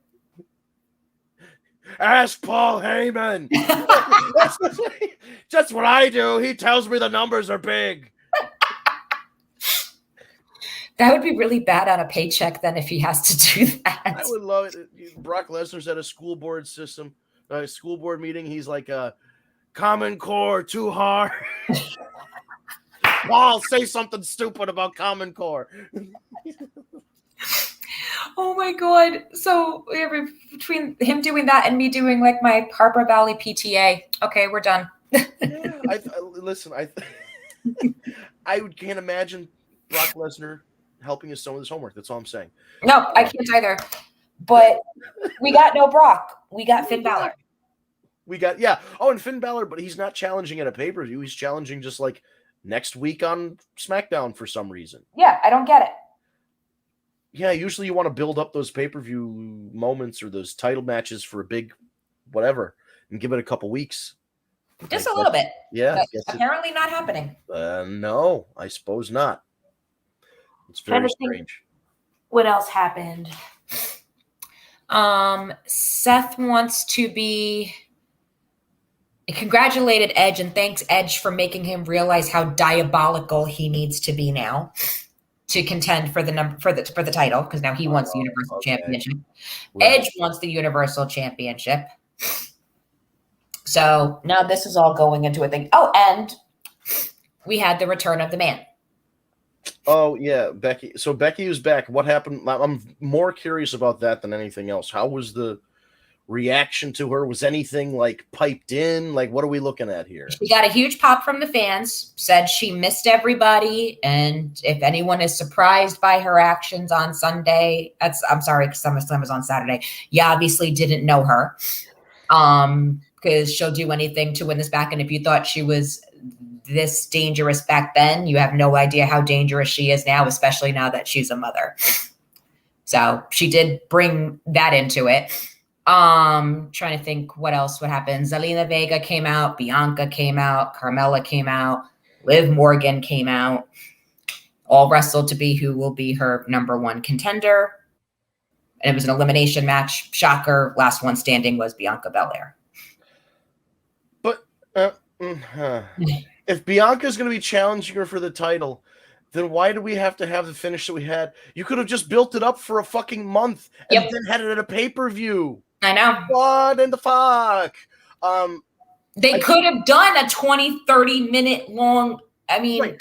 Ask Paul Heyman. That's what I do. He tells me the numbers are big. That would be really bad on a paycheck then if he has to do that. I would love it. Brock Lesnar's at a school board meeting. He's like, Common Core, too hard. Paul, say something stupid about Common Core. Oh my God. So between him doing that and me doing like my Harper Valley PTA. Okay, we're done. I can't imagine Brock Lesnar helping his son with his homework. That's all I'm saying. No, I can't either. But we got no Brock. We got Finn Balor. And Finn Balor, but he's not challenging at a pay-per-view. He's challenging just like next week on SmackDown for some reason. Yeah, I don't get it. Yeah, usually you want to build up those pay-per-view moments or those title matches for a big whatever and give it a couple weeks. Just a little bit. Yeah. Apparently not happening. No, I suppose not. It's very strange. What else happened? Seth wants to be congratulated Edge and thanks Edge for making him realize how diabolical he needs to be now to contend for the title, because now he wants the Universal Championship. Right. Edge wants the Universal Championship. So now this is all going into a thing. Oh, and we had the return of the man. Oh, yeah, Becky. So Becky is back. What happened? I'm more curious about that than anything else. How was the reaction to her? Was anything like piped in? Like, what are we looking at here? She got a huge pop from the fans, said she missed everybody. And if anyone is surprised by her actions on Sunday, I'm sorry, because SummerSlam was on Saturday. You obviously didn't know her. Because she'll do anything to win this back. And if you thought she was this dangerous back then, you have no idea how dangerous she is now, especially now that she's a mother. So she did bring that into it. Trying to think what else would happen. Zelina Vega came out, Bianca came out, Carmella came out, Liv Morgan came out, all wrestled to be who will be her number 1 contender. And it was an elimination match. Shocker. Last one standing was Bianca Belair. But if Bianca's going to be challenging her for the title, then why do we have to have the finish that we had? You could have just built it up for a fucking month and then had it at a pay-per-view. I know. What in the fuck? They could have done a 20, 30-minute long,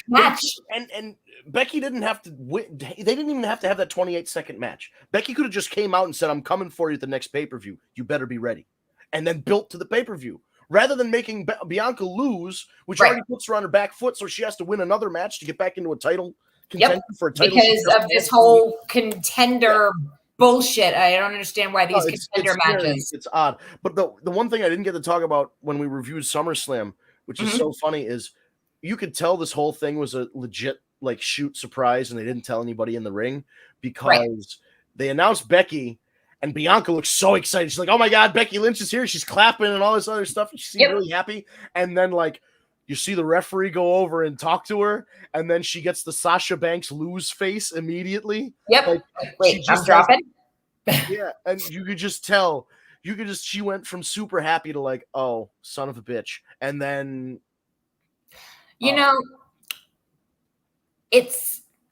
match. And Becky didn't have to win. They didn't even have to have that 28-second match. Becky could have just came out and said, I'm coming for you at the next pay-per-view. You better be ready. And then built to the pay-per-view. Rather than making Bianca lose, which already puts her on her back foot, so she has to win another match to get back into a title contention for a title. Because of this whole contender bullshit. I don't understand why these contender matches. It's odd. But the one thing I didn't get to talk about when we reviewed SummerSlam, which is so funny, is you could tell this whole thing was a legit shoot surprise, and they didn't tell anybody in the ring because they announced Becky. And Bianca looks so excited. She's like, oh my God, Becky Lynch is here. She's clapping and all this other stuff. She seemed really happy. And then, you see the referee go over and talk to her. And then she gets the Sasha Banks lose face immediately. Yep. Wait, I'm dropping. Yeah. And you could just tell. She went from super happy to oh, son of a bitch. And then.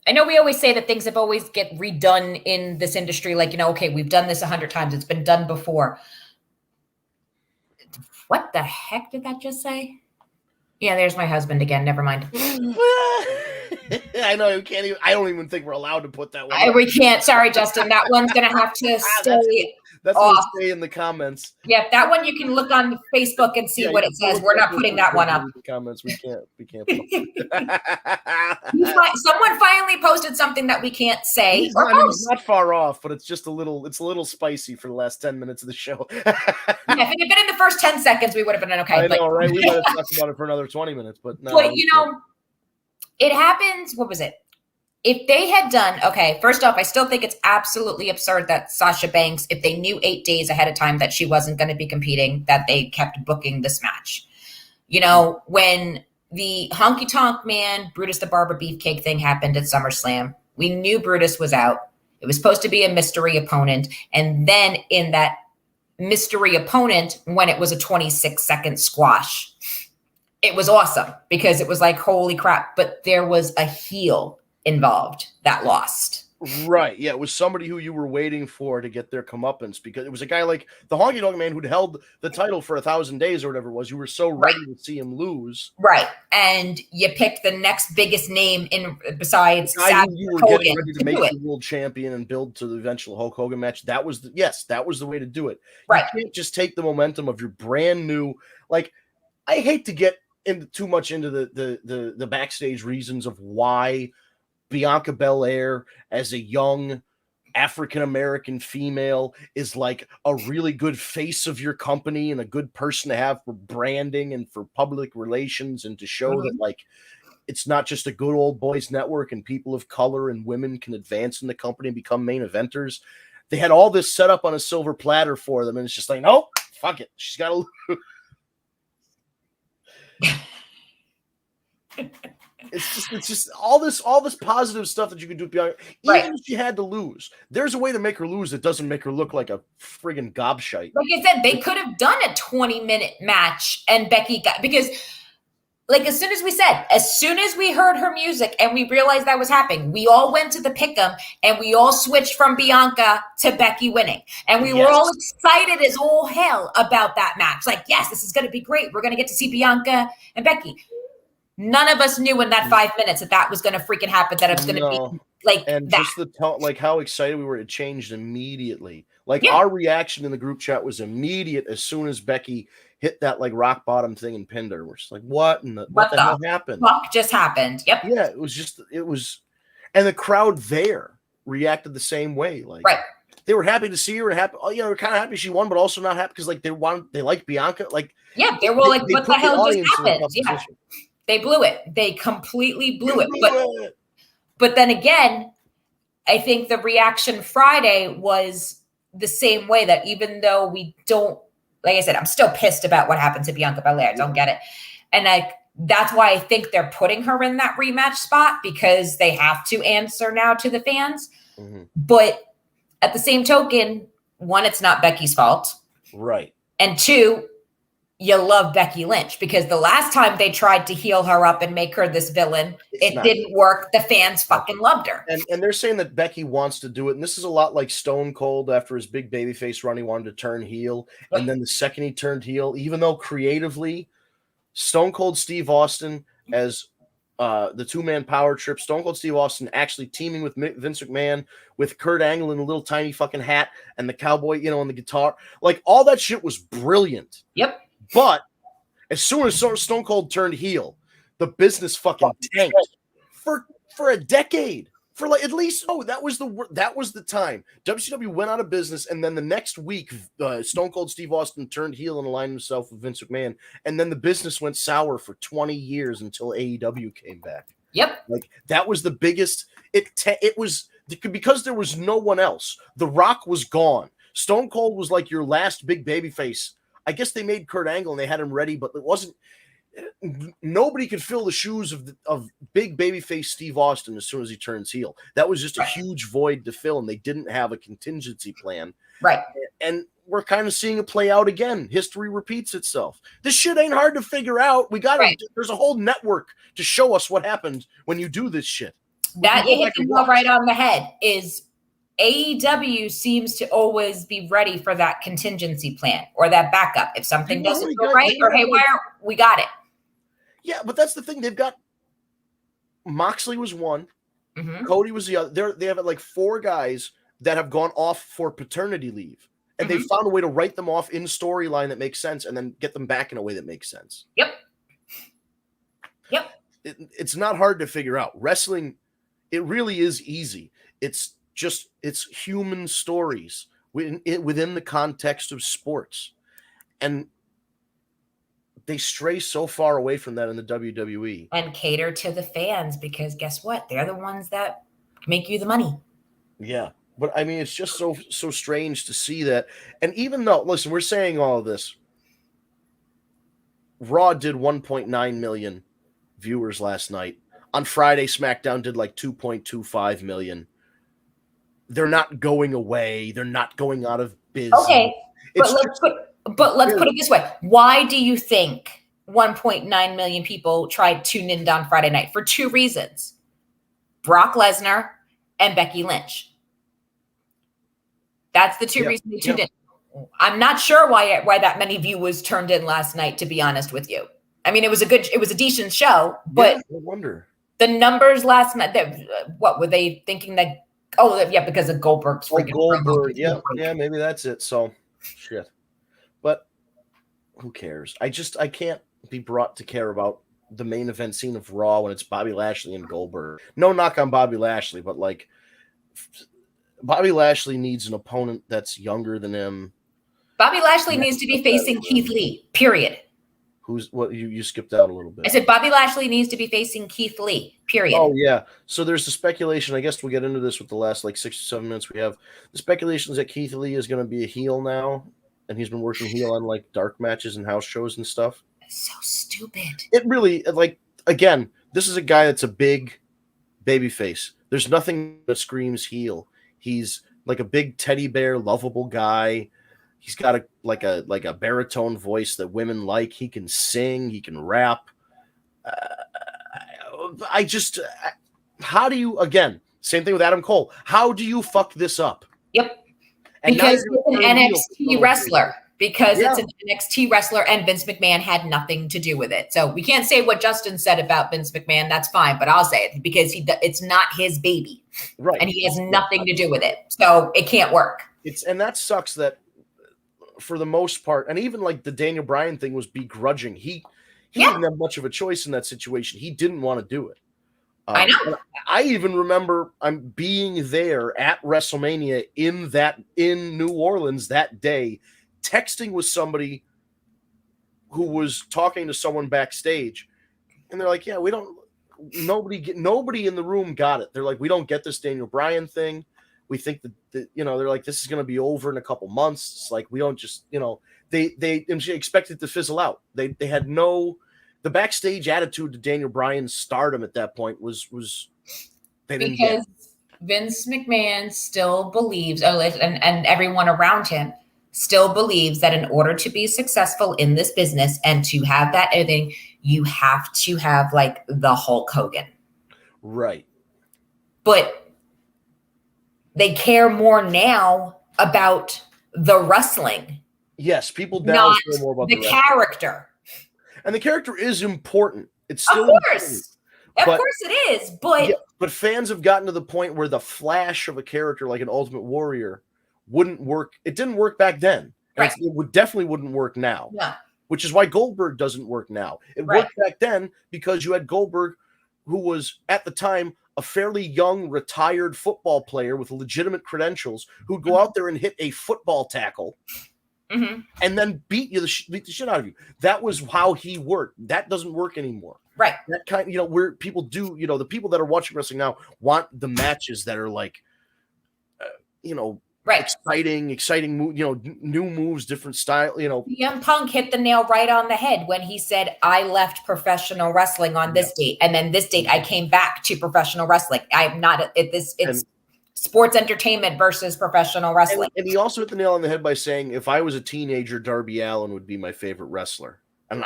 I know we always say that things have always get redone in this industry. Okay, we've done this 100 times. It's been done before. What the heck did that just say? Yeah, there's my husband again. Never mind. I know you can't even. I don't even think we're allowed to put that one. We can't. Sorry, Justin. That one's gonna have to stay. That's what stay in the comments. Yeah, that one you can look on Facebook and see what it says. We're not putting that one up. In the comments, we can't. Someone finally posted something that we can't say. He's not far off, but it's just a little spicy for the last 10 minutes of the show. If it had been in the first 10 seconds, we would have been okay. I know, right? We might have talked about it for another 20 minutes, but no. But it happens. What was it? If they had done, first off, I still think it's absolutely absurd that Sasha Banks, if they knew 8 days ahead of time that she wasn't going to be competing, that they kept booking this match. When the Honky Tonk Man, Brutus the Barber Beefcake thing happened at SummerSlam, we knew Brutus was out. It was supposed to be a mystery opponent. And then in that mystery opponent, when it was a 26-second squash, it was awesome because it was holy crap. But there was a heel involved that lost. Right. Yeah. It was somebody who you were waiting for to get their comeuppance because it was a guy like the Honky Tonk Man who'd held the title for 1,000 days or whatever it was. You were so ready to see him lose. Right. And you picked the next biggest name besides you were getting ready to make the world champion and build to the eventual Hulk Hogan match. That was the way to do it. Right. You can't just take the momentum of your brand new, I hate to get too much into the backstage reasons of why Bianca Belair as a young African-American female is a really good face of your company and a good person to have for branding and for public relations and to show that it's not just a good old boys network and people of color and women can advance in the company and become main eventers. They had all this set up on a silver platter for them and it's just nope, fuck it. She's got to It's just all this positive stuff that you can do. Even if she had to lose, there's a way to make her lose that doesn't make her look like a friggin' gobshite. Like I said, they could have done a 20-minute match and Becky got, because as soon as we heard her music and we realized that was happening, we all went to the pick'em and we all switched from Bianca to Becky winning. And we were all excited as all hell about that match. Yes, this is going to be great. We're going to get to see Bianca and Becky. None of us knew in that 5 minutes that was going to freaking happen, that it was going to be and that. Just the tone, how excited we were, it changed immediately. Our reaction in the group chat was immediate as soon as Becky hit that rock bottom thing and pinned her. We're just what the hell happened? Fuck just happened. Yep. Yeah, and the crowd there reacted the same way. They were happy to see her and happy. They're kind of happy she won, but also not happy because they like Bianca. They were what the hell just happened? Yeah. They blew it. They completely blew it. But then again, I think the reaction Friday was the same way, that even though we don't, like I said, I'm still pissed about what happened to Bianca Belair. I don't get it. And that's why I think they're putting her in that rematch spot, because they have to answer now to the fans. Mm-hmm. But At the same token, one, it's not Becky's fault. Right. And two, you love Becky Lynch because the last time they tried to heal her up and make her this villain, it didn't work. The fans fucking loved her. And they're saying that Becky wants to do it. And this is a lot like Stone Cold after his big babyface run. He wanted to turn heel. Yep. And then the second he turned heel, even though creatively, Stone Cold Steve Austin as the two-man power trip, Stone Cold Steve Austin actually teaming with Vince McMahon with Kurt Angle in a little tiny fucking hat and the cowboy, and the guitar. Like, all that shit was brilliant. Yep. But as soon as Stone Cold turned heel, the business fucking tanked for a decade. For like at least that was the time WCW went out of business, and then the next week Stone Cold Steve Austin turned heel and aligned himself with Vince McMahon, and then the business went sour for 20 years until AEW came back. Yep. Like, that was the biggest. It was because there was no one else. The Rock was gone. Stone Cold was like your last big babyface. I guess they made Kurt Angle and they had him ready, but it wasn't. Nobody could fill the shoes of big babyface Steve Austin as soon as he turns heel. That was just a huge void to fill, and they didn't have a contingency plan. Right. And we're kind of seeing it play out again. History repeats itself. This shit ain't hard to figure out. There's a whole network to show us what happened when you do this shit. That you hit the nail right on the head is AEW seems to always be ready for that contingency plan or that backup. If something doesn't go right or haywire, we got it. Yeah, but that's the thing. They've got Moxley was one, Cody was the other. They have like 4 guys that have gone off for paternity leave, and they found a way to write them off in storyline that makes sense, and then get them back in a way that makes sense. Yep. It's not hard to figure out. Wrestling, it really is easy. It's human stories within the context of sports, and they stray so far away from that in the WWE. And cater to the fans because guess what? They're the ones that make you the money. Yeah. But I mean, it's just so strange to see that. And even though, listen, we're saying all of this, Raw did 1.9 million viewers last night. On Friday, SmackDown did like 2.25 million. They're not going away. They're not going out of business. Okay. But let's put it this way. Why do you think 1.9 million people tried tuned in on Friday night? For 2 reasons. Brock Lesnar and Becky Lynch. That's the 2 reasons they tuned in. I'm not sure why that many viewers turned in last night, to be honest with you. I mean, it was a decent show, but I wonder. The numbers last night, what were they thinking that? Oh, yeah, because of Goldberg's freaking Goldberg. Yeah, maybe that's it. So, shit. But who cares? I can't be brought to care about the main event scene of Raw when it's Bobby Lashley and Goldberg. No knock on Bobby Lashley, but like Bobby Lashley needs an opponent that's younger than him. Bobby Lashley needs to be facing Keith Lee, period. Who's what? You skipped out a little bit. I said Bobby Lashley needs to be facing Keith Lee, period. Oh, yeah. So there's the speculation. I guess we'll get into this with the last like 6 or 7 minutes we have. The speculation is that Keith Lee is going to be a heel now, and he's been working heel on like dark matches and house shows and stuff. That's so stupid. It really, like, again, this is a guy that's a big baby face. There's nothing that screams heel. He's like a big teddy bear, lovable guy. He's got a baritone voice that women like. He can sing. He can rap. How do you, again, same thing with Adam Cole. How do you fuck this up? Yep. Because it's an NXT wrestler. Because it's an NXT wrestler and Vince McMahon had nothing to do with it. So we can't say what Justin said about Vince McMahon. That's fine. But I'll say it because it's not his baby. Right. And he has nothing to do with it. So it can't work. And that sucks that for the most part, and even like the Daniel Bryan thing was begrudging. He didn't have much of a choice in that situation. He didn't want to do it. I know. I even remember being there at WrestleMania in New Orleans that day, texting with somebody who was talking to someone backstage, and they're like, "Yeah, we don't. Nobody in the room got it. They're like, we don't get this Daniel Bryan thing. We think that they're like, this is going to be over in a couple months. It's like, we don't just, they expected to fizzle out. They had the backstage attitude to Daniel Bryan's stardom at that point was they didn't get it. Vince McMahon still believes, and everyone around him still believes that in order to be successful in this business and to have that everything, you have to have like the Hulk Hogan. Right. But they care more now about the wrestling. Yes, people now care more about the character. And the character is important. It's still of course. Of course it is, but fans have gotten to the point where the flash of a character like an Ultimate Warrior wouldn't work. It didn't work back then. Right. It definitely wouldn't work now. Yeah. Which is why Goldberg doesn't work now. It worked back then because you had Goldberg, who was at the time a fairly young retired football player with legitimate credentials, who'd go out there and hit a football tackle. Mm-hmm. And then beat the shit out of you. That was how he worked. That doesn't work anymore. Right. That kind, where people do, the people that are watching wrestling now want the matches that are like, exciting move, new moves, different style, CM Punk hit the nail right on the head when he said, I left professional wrestling on this date. And then this date I came back to professional wrestling. I'm not it's sports entertainment versus professional wrestling. And he also hit the nail on the head by saying, if I was a teenager, Darby Allin would be my favorite wrestler. And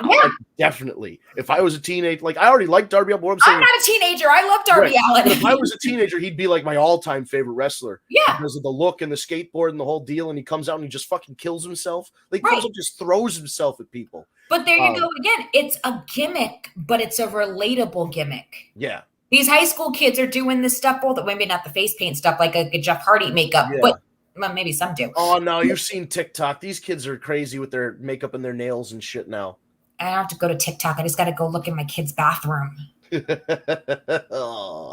definitely, if I was a teenager, like I already like Darby Allin. I'm not a teenager. I love Darby Allin. If I was a teenager, he'd be like my all-time favorite wrestler. Yeah. Because of the look and the skateboard and the whole deal. And he comes out and he just fucking kills himself. Like, he just throws himself at people. But there you go again. It's a gimmick, but it's a relatable gimmick. Yeah. These high school kids are doing this stuff, maybe not the face paint stuff, like a Jeff Hardy makeup, but well, maybe some do. Oh, no, you've seen TikTok. These kids are crazy with their makeup and their nails and shit now. I don't have to go to TikTok. I just got to go look in my kid's bathroom. I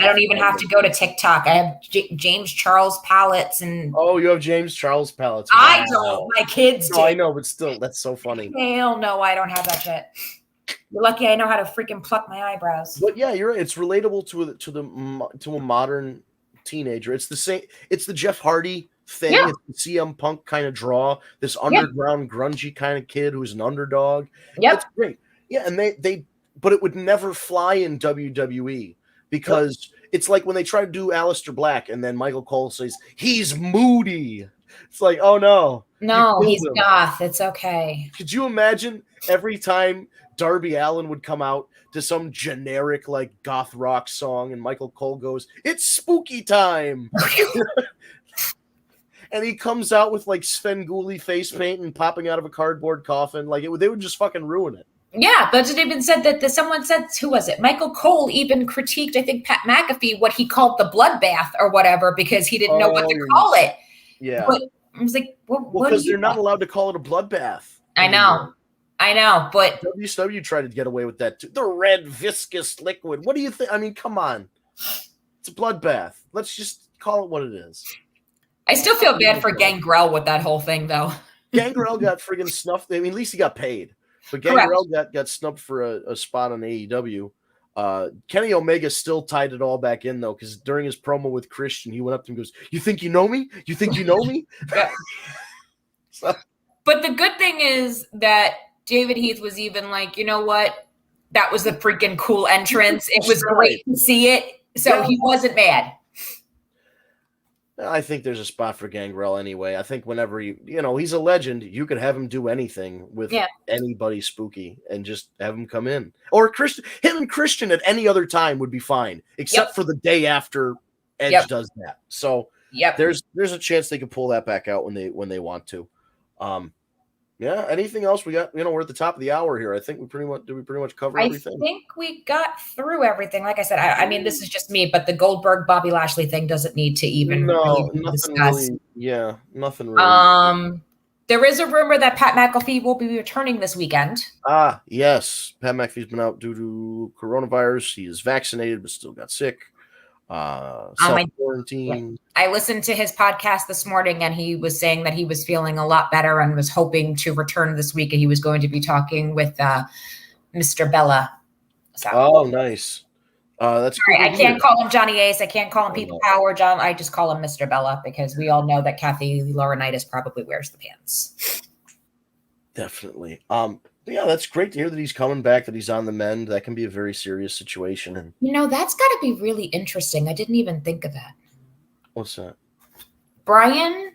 don't even have to go to TikTok. I have James Charles palettes and. Oh, you have James Charles palettes. Wow. I don't. My kids do. No, I know, but still, that's so funny. Hell no, I don't have that shit. You're lucky I know how to freaking pluck my eyebrows. But yeah, you're right. It's relatable to a modern teenager. It's the same. It's the Jeff Hardy thing. Yeah. It's the CM Punk kind of draw. This underground grungy kind of kid who's an underdog. Yep. It's great. Yeah, and but it would never fly in WWE because it's like when they try to do Aleister Black and then Michael Cole says he's moody. It's like, oh no. No, he's goth. It's okay. Could you imagine every time Darby Allin would come out to some generic like goth rock song and Michael Cole goes, it's spooky time. And he comes out with like Svengoolie face paint and popping out of a cardboard coffin. Like they would just fucking ruin it. Yeah, but it even said that someone said, who was it? Michael Cole even critiqued, I think, Pat McAfee, what he called the bloodbath or whatever, because he didn't know what to call it. Yeah. But I was like, what because they're not allowed to call it a bloodbath. I know, but WCW tried to get away with that too. The red viscous liquid. What do you think? I mean, come on. It's a bloodbath. Let's just call it what it is. I still feel bad for Gangrel with that whole thing, though. Gangrel got friggin' snuffed. I mean, at least he got paid. But Gangrel got snubbed for a spot on AEW. Kenny Omega still tied it all back in, though, because during his promo with Christian, he went up to him and goes, you think you know me? You think you know me? But the good thing is that David Heath was even like, you know what? That was a freaking cool entrance. It was great to see it. So he wasn't mad. I think there's a spot for Gangrel anyway. I think whenever he's a legend, you could have him do anything with anybody spooky and just have him come in. Or him and Christian at any other time would be fine, except for the day after Edge does that. So there's a chance they could pull that back out when they want to. Anything else we got? We're at the top of the hour here. I think we pretty much cover everything. I think we got through everything. Like I said, I mean, this is just me, but the Goldberg Bobby Lashley thing doesn't need to even nothing discuss. Really. Nothing really. There is a rumor that Pat McAfee will be returning this weekend. Yes. Pat McAfee's been out due to coronavirus. He is vaccinated, but still got sick. Self-quarantine. I listened to his podcast this morning and he was saying that he was feeling a lot better and was hoping to return this week, and he was going to be talking with Mr. Bella. So, oh, nice. That's cool. I can't call him Johnny Ace. I can't call him People Power John. I just call him Mr. Bella because we all know that Kathy Laurinaitis probably wears the pants. Definitely. That's great to hear that he's coming back, that he's on the mend. That can be a very serious situation. And that's got to be really interesting. I didn't even think of that. What's that? Bryan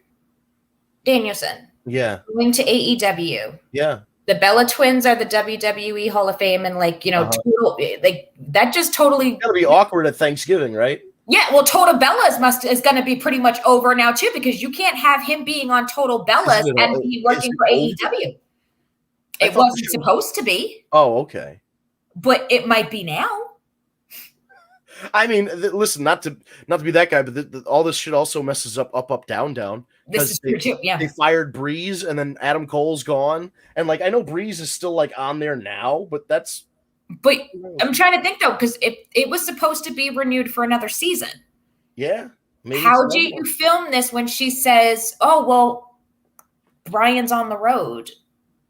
Danielson. Yeah. Going to AEW. Yeah. The Bella Twins are the WWE Hall of Fame, and total, that just totally It's gotta be awkward at Thanksgiving, right? Yeah, well, Total Bellas is going to be pretty much over now too, because you can't have him being on Total Bellas and be working for AEW. It wasn't supposed to be. Oh, okay. But it might be now. I mean, listen, not to be that guy, but all this shit also messes up, down. This is true too. Yeah, they fired Breeze, and then Adam Cole's gone, and I know Breeze is still on there now, but that's. But I'm trying to think though, because it was supposed to be renewed for another season. Yeah. How do you film this when she says, "Oh well, Brian's on the road"?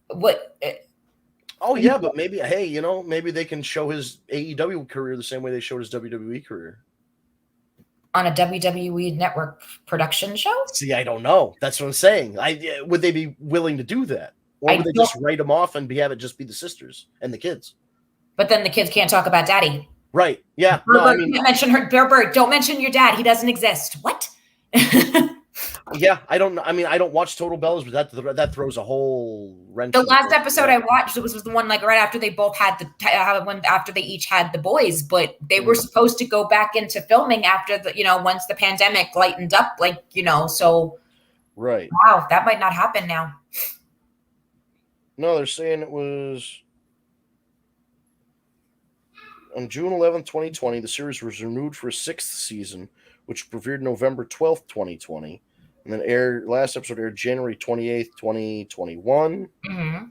What? Oh yeah, but maybe maybe they can show his AEW career the same way they showed his WWE career on a WWE network production show. See, I don't know. That's what I'm saying. Would they be willing to do that, or would they just write them off and have it just be the sisters and the kids? But then the kids can't talk about daddy. Right. Yeah. Can't mention her. Bird, don't mention your dad. He doesn't exist. What? Yeah, I don't know. I mean, I don't watch Total Bellas, but that throws a whole wrench. The last episode I watched was the one right after they both had after they each had the boys, but they were supposed to go back into filming after once the pandemic lightened up, so. Right. Wow, that might not happen now. No, they're saying it was on June 11th, 2020. The series was renewed for a 6th season, which premiered November 12th, 2020. And then last episode aired January 28th, 2021. Mm-hmm.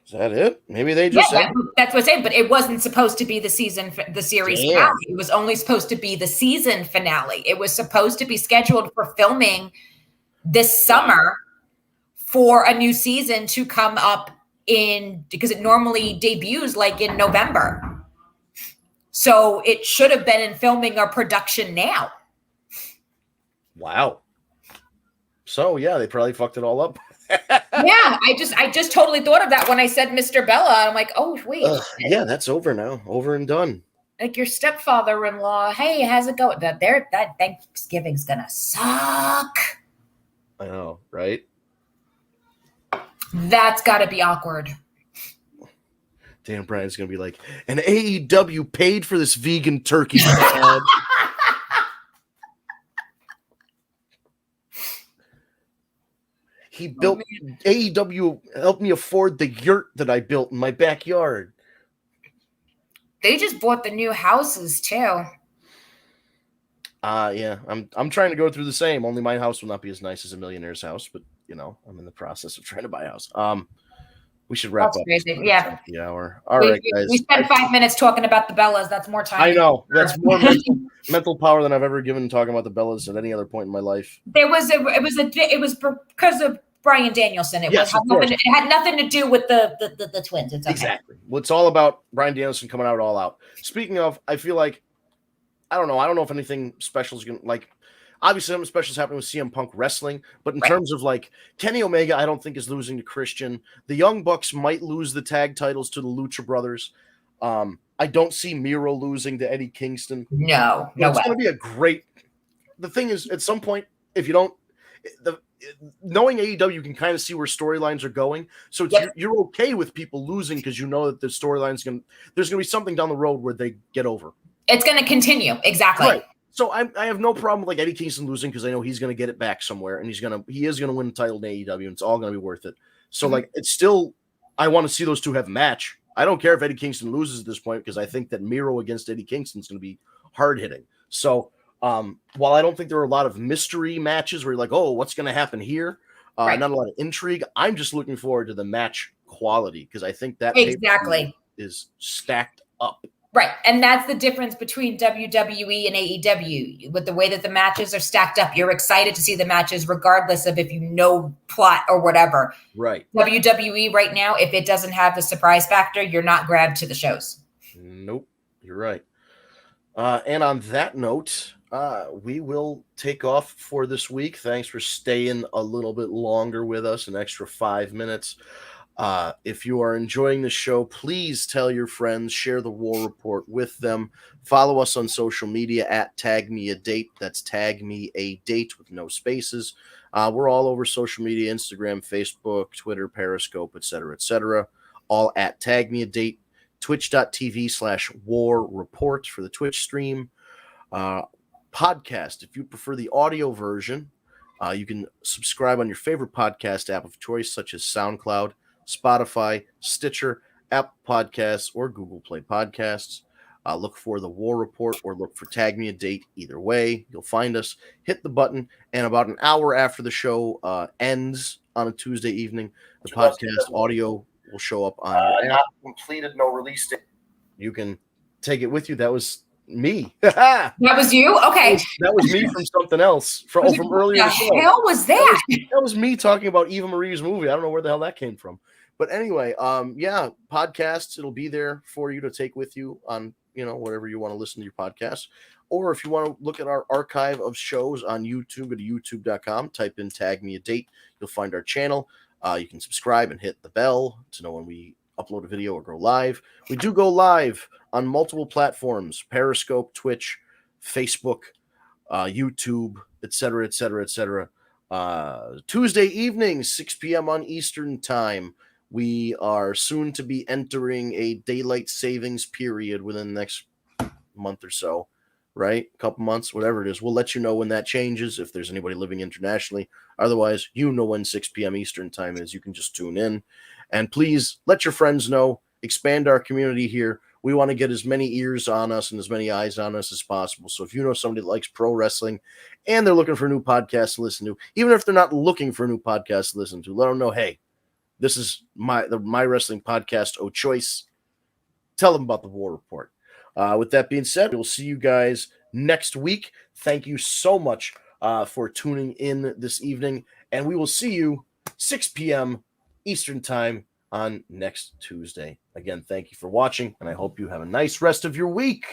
Is that it? Maybe they just that's what I'm saying, but it wasn't supposed to be the series finale. It was only supposed to be the season finale. It was supposed to be scheduled for filming this summer for a new season to come up because it normally debuts in November. So it should have been in filming or production now. Wow. So yeah, they probably fucked it all up. Yeah, I just totally thought of that when I said Mr. Bella. I'm like, oh wait. Yeah, that's over now. Over and done. Your stepfather-in-law, hey, how's it going? That Thanksgiving's gonna suck. I know, right? That's gotta be awkward. Dan Bryan's gonna be like, and AEW paid for this vegan turkey. Dad. He built AEW, helped me afford the yurt that I built in my backyard. They just bought the new houses too. Yeah, I'm trying to go through the same. Only my house will not be as nice as a millionaire's house, but I'm in the process of trying to buy a house. We should wrap up. Crazy. Yeah. The hour. All right, guys. We spent 5 minutes talking about the Bellas. That's more time. I know. That's more mental power than I've ever given talking about the Bellas at any other point in my life. It was because of Bryan Danielson. It had nothing to do with the twins. It's okay. Exactly. Well, it's all about Bryan Danielson coming out all out. Speaking of, I feel like I don't know if anything special is gonna obviously something special is happening with CM Punk wrestling, but in terms of Kenny Omega, I don't think is losing to Christian. The Young Bucks might lose the tag titles to the Lucha Brothers. I don't see Miro losing to Eddie Kingston. No it's way. going to be a great. The thing is, at some point, if you don't, knowing AEW, you can kind of see where storylines are going. So you're okay with people losing because you know that the storyline's there's going to be something down the road where they get over. It's going to continue. Exactly. Right. So I have no problem with Eddie Kingston losing because I know he's going to get it back somewhere, and he is going to win the title in AEW, and it's all going to be worth it. So it's still, I want to see those two have a match. I don't care if Eddie Kingston loses at this point because I think that Miro against Eddie Kingston is going to be hard hitting. So while I don't think there are a lot of mystery matches where you're like, oh, what's going to happen here? Not a lot of intrigue. I'm just looking forward to the match quality because I think that is stacked up. Right. And that's the difference between WWE and AEW. With the way that the matches are stacked up, you're excited to see the matches regardless of if you know plot or whatever. Right. WWE right now, if it doesn't have the surprise factor, you're not grabbed to the shows. Nope. You're right. And on that note, we will take off for this week. Thanks for staying a little bit longer with us, an extra 5 minutes. If you are enjoying the show, please tell your friends, share the War Report with them. Follow us on social media at Tag Me a Date. That's Tag Me a Date with no spaces. We're all over social media, Instagram, Facebook, Twitter, Periscope, etc., all at Tag Me a Date. Twitch.tv/War Report for the Twitch stream. Podcast, if you prefer the audio version, you can subscribe on your favorite podcast app of choice, such as SoundCloud, Spotify, Stitcher, Apple Podcasts, or Google Play Podcasts. Look for the War Report or look for Tag Me a Date. Either way, you'll find us. Hit the button, and about an hour after the show ends on a Tuesday evening, the podcast audio will show up on your app. Not completed, no release date. You can take it with you. That was me. That was you? Okay. That was me from something else from earlier. What the hell was that? That was me talking about Eva Marie's movie. I don't know where the hell that came from. But anyway, podcasts, it'll be there for you to take with you on, whatever you want to listen to your podcasts. Or if you want to look at our archive of shows on YouTube, go to youtube.com, type in Tag Me a Date. You'll find our channel. You can subscribe and hit the bell to know when we upload a video or go live. We do go live on multiple platforms: Periscope, Twitch, Facebook, YouTube, etc. Tuesday evening, 6 p.m. on Eastern Time. We are soon to be entering a daylight savings period within the next month or so, right? A couple months, whatever it is. We'll let you know when that changes, if there's anybody living internationally. Otherwise, you know when 6 p.m. Eastern Time is. You can just tune in. And please let your friends know. Expand our community here. We want to get as many ears on us and as many eyes on us as possible. So if you know somebody that likes pro wrestling and they're looking for a new podcast to listen to, even if they're not looking for a new podcast to listen to, let them know, hey, this is my wrestling podcast of choice. Tell them about the War Report. With that being said, we'll see you guys next week. Thank you so much for tuning in this evening, and we will see you 6 p.m. Eastern Time on next Tuesday. Again, thank you for watching, and I hope you have a nice rest of your week.